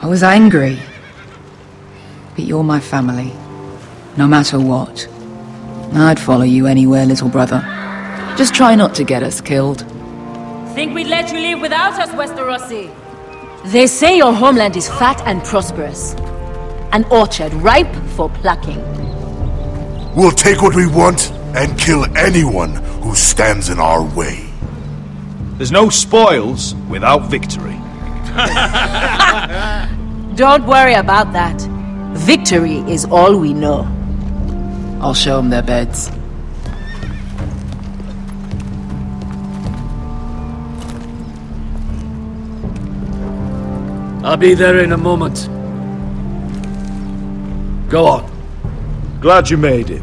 I was angry. But you're my family. No matter what. I'd follow you anywhere, little brother. Just try not to get us killed. Think we'd let you leave without us, Westerosi? They say your homeland is fat and prosperous. An orchard ripe for plucking. We'll take what we want and kill anyone who stands in our way. There's no spoils without victory. Don't worry about that. Victory is all we know. I'll show them their beds. I'll be there in a moment. Go on. Glad you made it.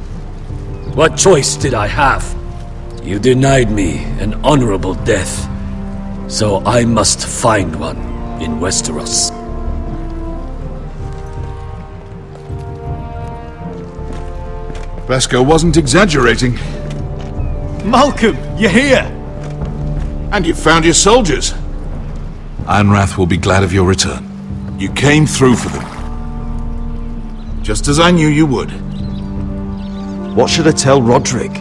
What choice did I have? You denied me an honorable death. So I must find one in Westeros. Beskar wasn't exaggerating. Malcolm, you're here! And you found your soldiers. Ironrath will be glad of your return. You came through for them. Just as I knew you would. What should I tell Roderick?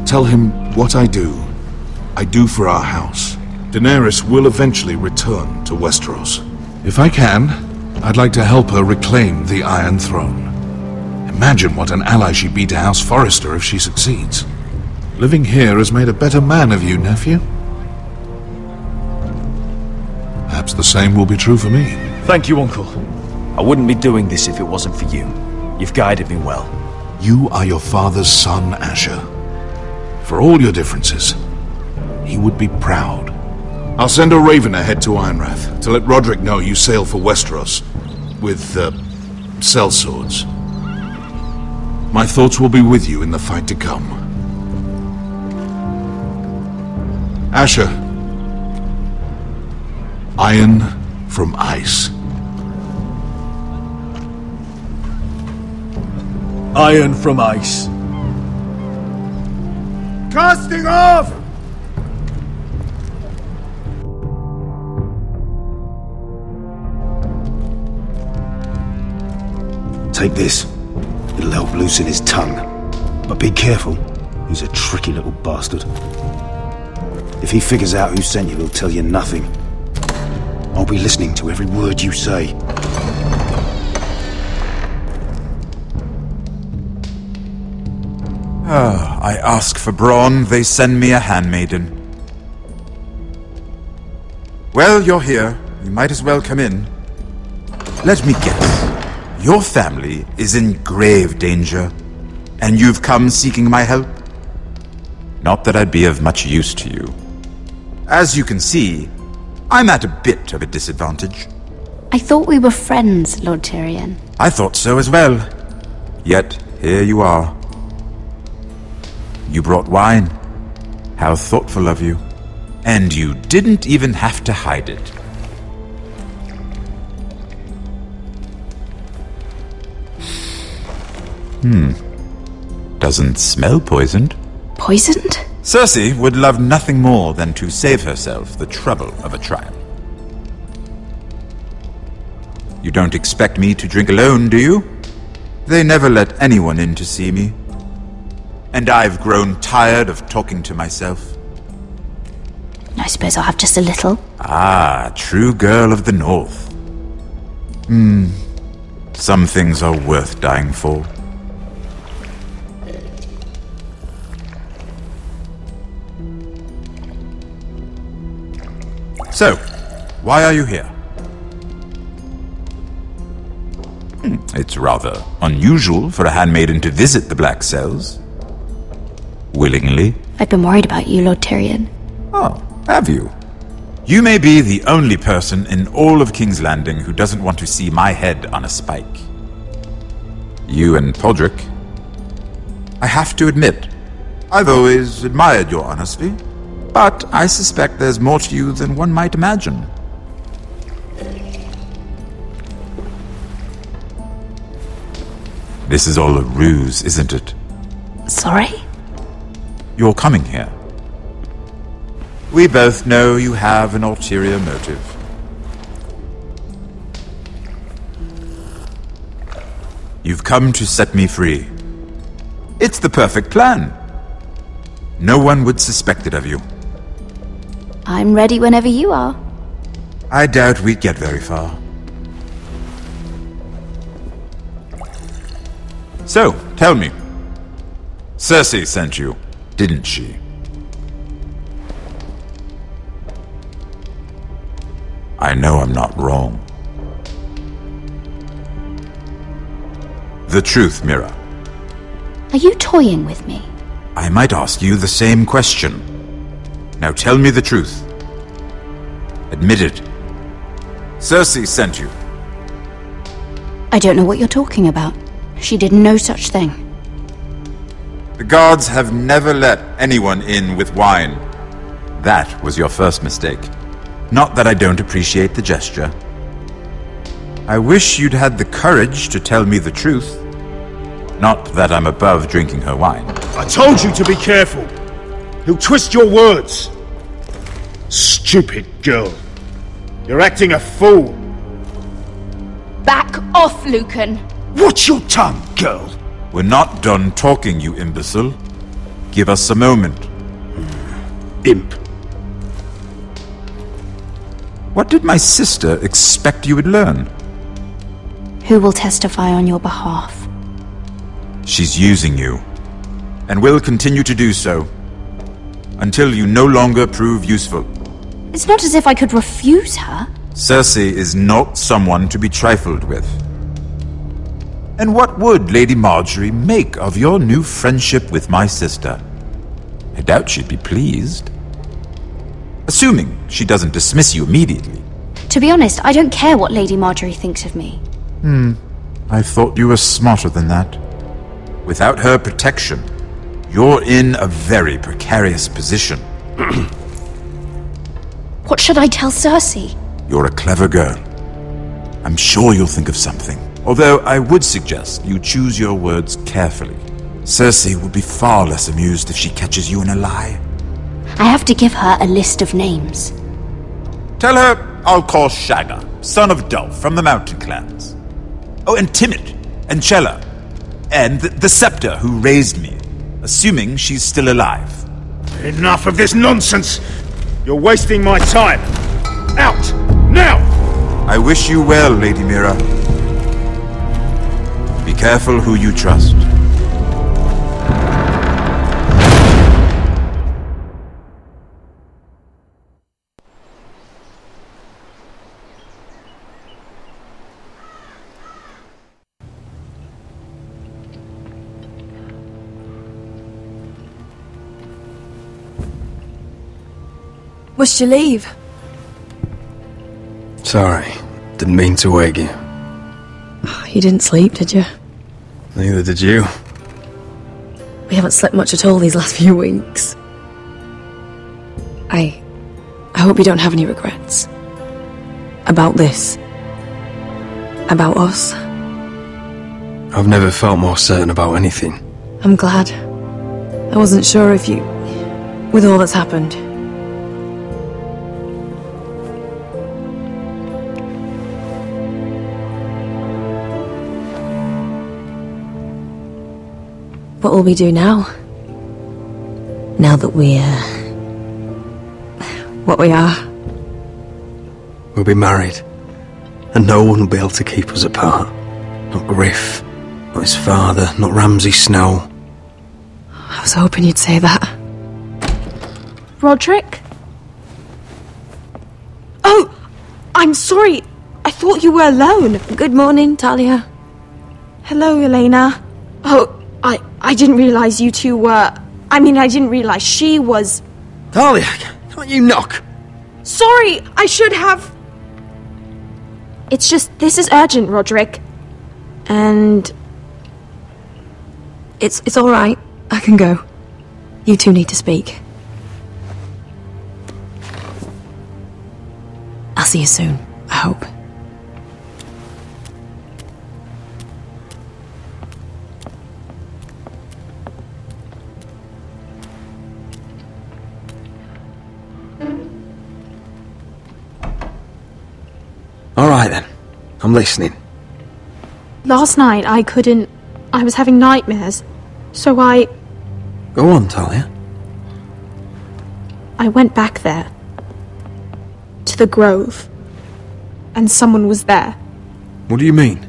Tell him what I do for our house. Daenerys will eventually return to Westeros. If I can, I'd like to help her reclaim the Iron Throne. Imagine what an ally she'd be to House Forrester if she succeeds. Living here has made a better man of you, nephew. Perhaps the same will be true for me. Thank you, Uncle. I wouldn't be doing this if it wasn't for you. You've guided me well. You are your father's son, Asher. For all your differences, he would be proud. I'll send a raven ahead to Ironrath to let Roderick know you sail for Westeros with, sellswords. My thoughts will be with you in the fight to come. Asher. Iron from ice. Iron from ice. Casting off! Take this. It'll help loosen his tongue. But be careful. He's a tricky little bastard. If he figures out who sent you, he'll tell you nothing. I'll be listening to every word you say. I ask for brawn, they send me a handmaiden. Well, you're here. You might as well come in. Let me guess. Your family is in grave danger, and you've come seeking my help? Not that I'd be of much use to you. As you can see, I'm at a bit of a disadvantage. I thought we were friends, Lord Tyrion. I thought so as well. Yet, here you are. You brought wine. How thoughtful of you. And you didn't even have to hide it. Doesn't smell poisoned. Poisoned? Cersei would love nothing more than to save herself the trouble of a trial. You don't expect me to drink alone, do you? They never let anyone in to see me. And I've grown tired of talking to myself. I suppose I'll have just a little. Ah, true girl of the North. Some things are worth dying for. So, why are you here? It's rather unusual for a handmaiden to visit the Black Cells. Willingly. I've been worried about you, Lord Tyrion. Oh, have you? You may be the only person in all of King's Landing who doesn't want to see my head on a spike. You and Podrick. I have to admit, I've always admired your honesty, but I suspect there's more to you than one might imagine. This is all a ruse, isn't it? Sorry? You're coming here. We both know you have an ulterior motive. You've come to set me free. It's the perfect plan. No one would suspect it of you. I'm ready whenever you are. I doubt we'd get very far. So, tell me. Cersei sent you, didn't she? I know I'm not wrong. The truth, Mira. Are you toying with me? I might ask you the same question. Now tell me the truth. Admit it. Cersei sent you. I don't know what you're talking about. She did no such thing. The guards have never let anyone in with wine. That was your first mistake. Not that I don't appreciate the gesture. I wish you'd had the courage to tell me the truth. Not that I'm above drinking her wine. I told you to be careful. He'll twist your words. Stupid girl. You're acting a fool. Back off, Lucan. Watch your tongue, girl. We're not done talking, you imbecile. Give us a moment. Imp. What did my sister expect you would learn? Who will testify on your behalf? She's using you, and will continue to do so, until you no longer prove useful. It's not as if I could refuse her. Cersei is not someone to be trifled with. And what would Lady Marjorie make of your new friendship with my sister? I doubt she'd be pleased. Assuming she doesn't dismiss you immediately. To be honest, I don't care what Lady Marjorie thinks of me. I thought you were smarter than that. Without her protection, you're in a very precarious position. What should I tell Cersei? You're a clever girl. I'm sure you'll think of something. Although I would suggest you choose your words carefully. Cersei will be far less amused if she catches you in a lie. I have to give her a list of names. Tell her I'll call Shagga, son of Dolph from the Mountain Clans. Oh, and Timid, and Chella, and the Scepter who raised me, assuming she's still alive. Enough of this nonsense! You're wasting my time! Out! Now! I wish you well, Lady Mira. Be careful who you trust. Must you leave? Sorry, didn't mean to wake you. You didn't sleep, did you? Neither did you. We haven't slept much at all these last few weeks. I hope you don't have any regrets. About this. About us. I've never felt more certain about anything. I'm glad. I wasn't sure if you... with all that's happened. What will we do now? Now that we're... what we are? We'll be married, and no one will be able to keep us apart. Not Griff, not his father, not Ramsay Snow. I was hoping you'd say that. Roderick? I'm sorry. I thought you were alone. Good morning, Talia. Hello, Elena. Oh, I didn't realize you two were... I didn't realize she was... Talia, can't you knock? Sorry, I should have... It's just, this is urgent, Roderick. And... It's all right. I can go. You two need to speak. I'll see you soon, I hope. All right then. I'm listening. Last night, I was having nightmares. So I Go on, Talia. went back there. To the grove. And someone was there. What do you mean?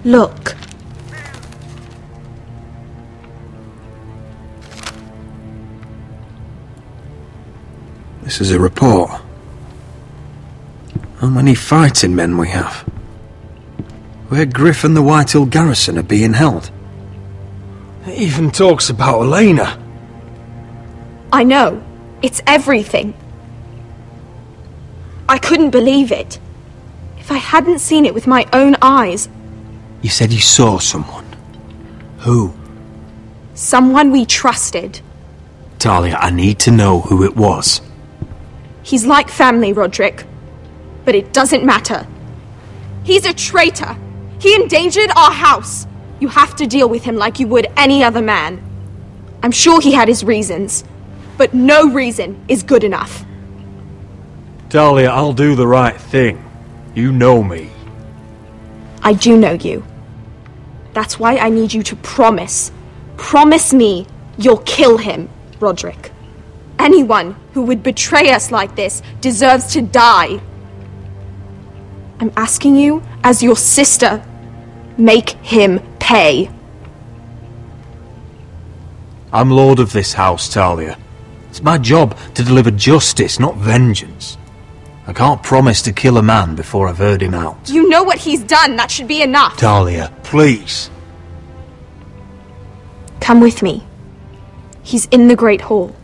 Look. This is a report. How many fighting men we have? Where Griff and the Whitehill garrison are being held. It even talks about Elena. I know. It's everything. I couldn't believe it. If I hadn't seen it with my own eyes. You said you saw someone. Who? Someone we trusted. Talia, I need to know who it was. He's like family, Roderick. But it doesn't matter. He's a traitor. He endangered our house. You have to deal with him like you would any other man. I'm sure he had his reasons. But no reason is good enough. Talia, I'll do the right thing. You know me. I do know you. That's why I need you to promise. Promise me you'll kill him, Roderick. Anyone who would betray us like this deserves to die. I'm asking you, as your sister, make him pay. I'm lord of this house, Talia. It's my job to deliver justice, not vengeance. I can't promise to kill a man before I've heard him out. You know what he's done. That should be enough. Talia, please. Come with me. He's in the Great Hall.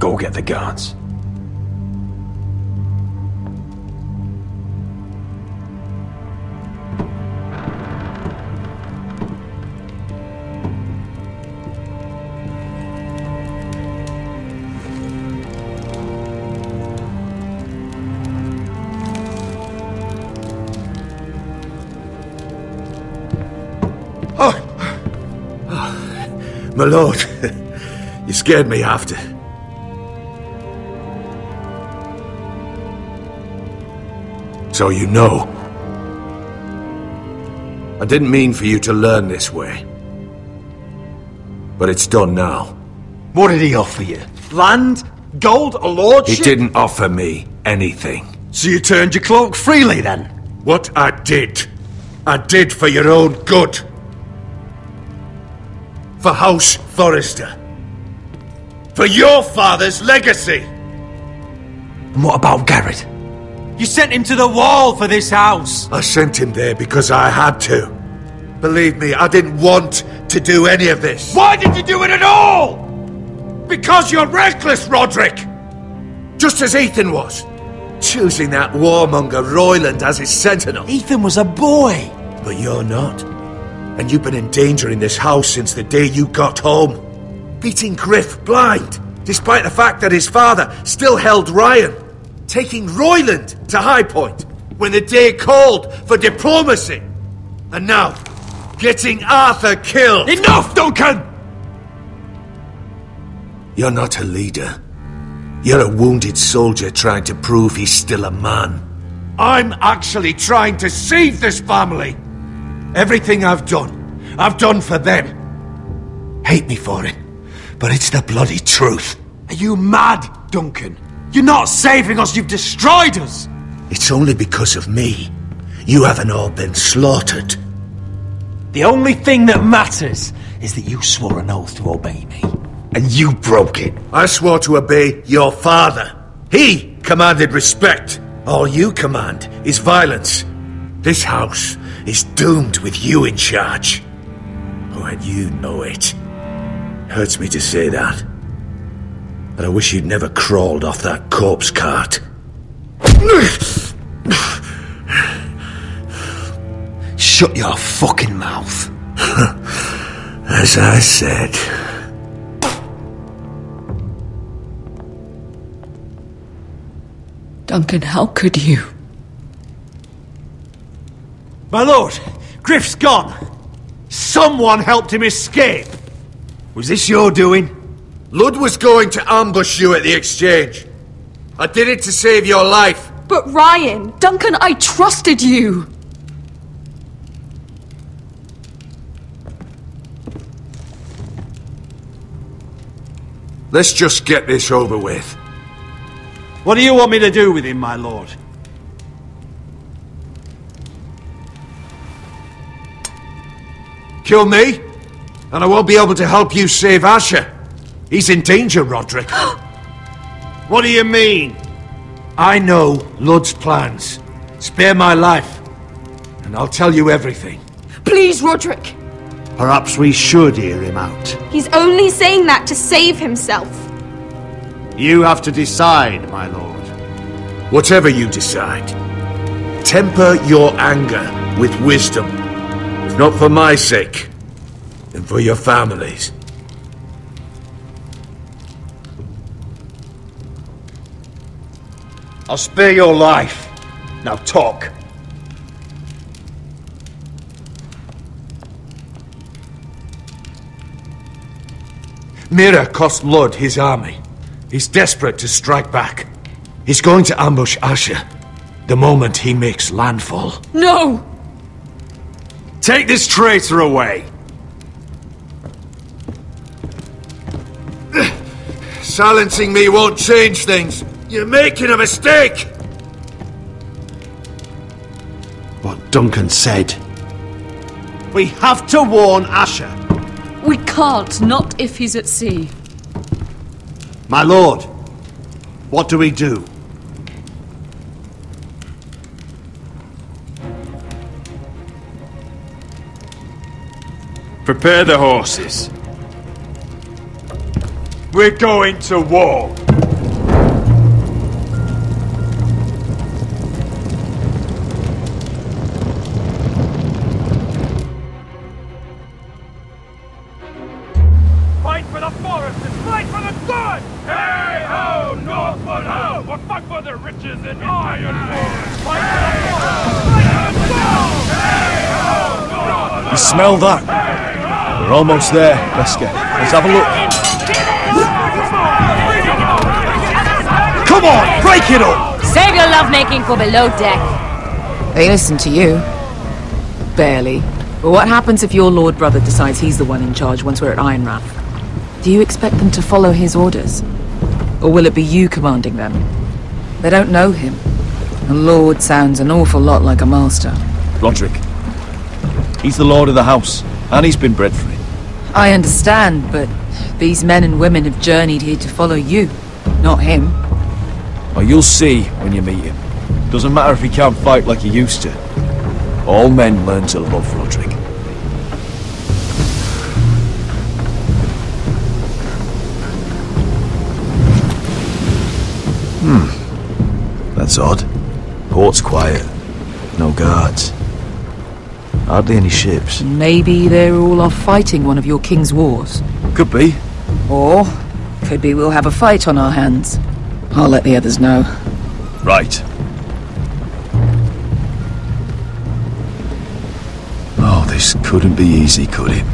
Go get the guards. My lord, you scared me after. So you know. I didn't mean for you to learn this way. But it's done now. What did he offer you? Land? Gold? A lordship? He didn't offer me anything. So you turned your cloak freely then? What I did for your own good. For House Forrester. For your father's legacy. And what about Garrett? You sent him to the wall for this house. I sent him there because I had to. Believe me, I didn't want to do any of this. Why did you do it at all? Because you're reckless, Roderick! Just as Ethan was. Choosing that warmonger Royland as his sentinel. Ethan was a boy. But you're not. And you've been endangering this house since the day you got home. Beating Griff blind, despite the fact that his father still held Ryan. Taking Royland to High Point when the day called for diplomacy. And now, getting Arthur killed. Enough, Duncan! You're not a leader. You're a wounded soldier trying to prove he's still a man. I'm actually trying to save this family. Everything I've done for them. Hate me for it, but it's the bloody truth. Are you mad, Duncan? You're not saving us, you've destroyed us! It's only because of me. You haven't all been slaughtered. The only thing that matters is that you swore an oath to obey me. And you broke it. I swore to obey your father. He commanded respect. All you command is violence. This house is doomed with you in charge. Oh, and you know it. Hurts me to say that. But I wish you'd never crawled off that corpse cart. Shut your fucking mouth. As I said. Duncan, how could you? My lord, Griff's gone. Someone helped him escape. Was this your doing? Lud was going to ambush you at the exchange. I did it to save your life. But Ryan! Duncan, I trusted you! Let's just get this over with. What do you want me to do with him, my lord? Kill me, and I won't be able to help you save Asher. He's in danger, Roderick. What do you mean? I know Lud's plans. Spare my life, and I'll tell you everything. Please, Roderick! Perhaps we should hear him out. He's only saying that to save himself. You have to decide, my lord. Whatever you decide, temper your anger with wisdom. If not for my sake, then for your families. I'll spare your life. Now talk. Mira cost Lud his army. He's desperate to strike back. He's going to ambush Asher the moment he makes landfall. No! Take this traitor away. Silencing me won't change things. You're making a mistake! What Duncan said. We have to warn Asher. We can't, not if he's at sea. My lord, what do we do? Prepare the horses. We're going to war. Fight for the forest and fight for the good! Hey ho, Northwood ho! We'll fight for the riches and ironwood! Fight for the forest! Fight for the gold! Hey ho, Northwood! You smell that? We're almost there, Wesker. Let's have a look. Come on, break it up! Save your lovemaking for below deck. They listen to you. Barely. But what happens if your lord brother decides he's the one in charge once we're at Ironrath? Do you expect them to follow his orders? Or will it be you commanding them? They don't know him. A lord sounds an awful lot like a master. Roderick. He's the lord of the house, and he's been bred for it. I understand, but these men and women have journeyed here to follow you, not him. Well, you'll see when you meet him. Doesn't matter if he can't fight like he used to. All men learn to love Roderick. That's odd. Port's quiet. No guards. Hardly any ships. Maybe they're all off fighting one of your king's wars. Could be. Or, could be we'll have a fight on our hands. I'll let the others know. Right. Oh, this couldn't be easy, could it?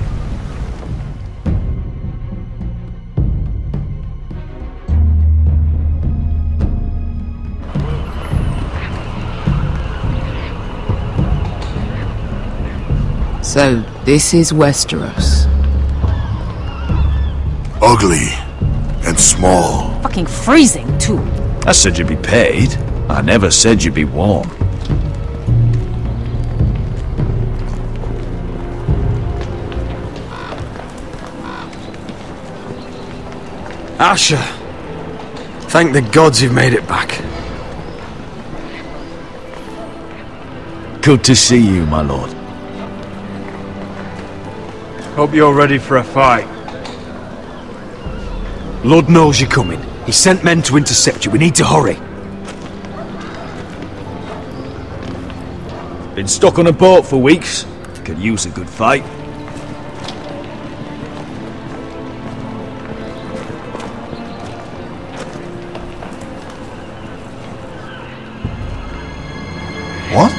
So, this is Westeros. Ugly and small. Fucking freezing, too. I said you'd be paid. I never said you'd be warm. Asher, thank the gods you've made it back. Good to see you, my lord. Hope you're ready for a fight. Lord knows you're coming. He sent men to intercept you. We need to hurry. Been stuck on a boat for weeks. Could use a good fight. What?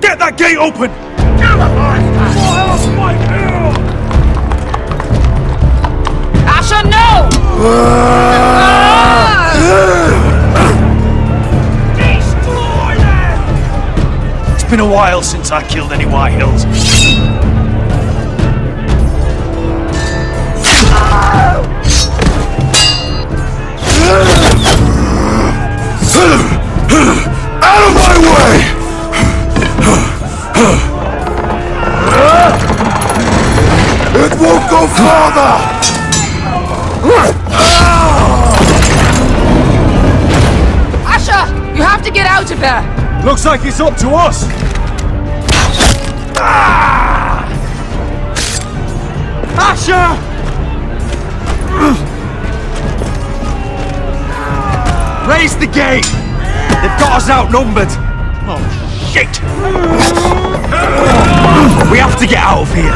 Get that gate open! Asher, no! It's been a while since I killed any White Hills. Out of my way! It won't go farther! Asher, you have to get out of there! Looks like it's up to us! Asher! Raise the gate! They've got us outnumbered! Oh, shit! We have to get out of here!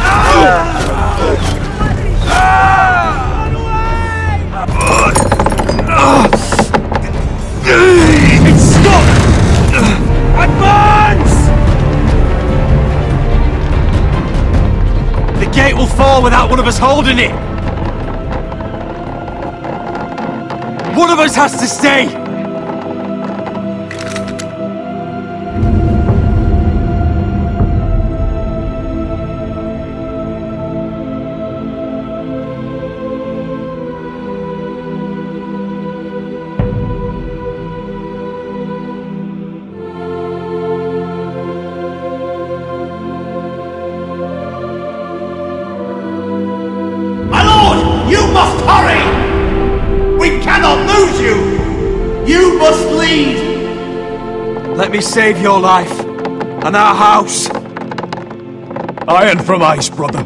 It's stuck! Advance! The gate will fall without one of us holding it! One of us has to stay! My lord, you must hurry! We cannot lose you! You must lead! Let me save your life and our house. Iron from ice, brother.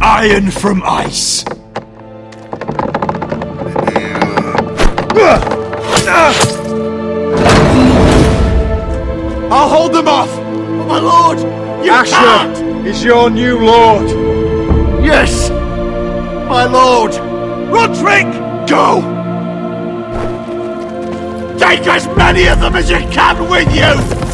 Iron from ice. I'll hold them off. But my lord, you Asher can't! is your new lord. Yes, my lord! Roderick, go! Take as many of them as you can with you!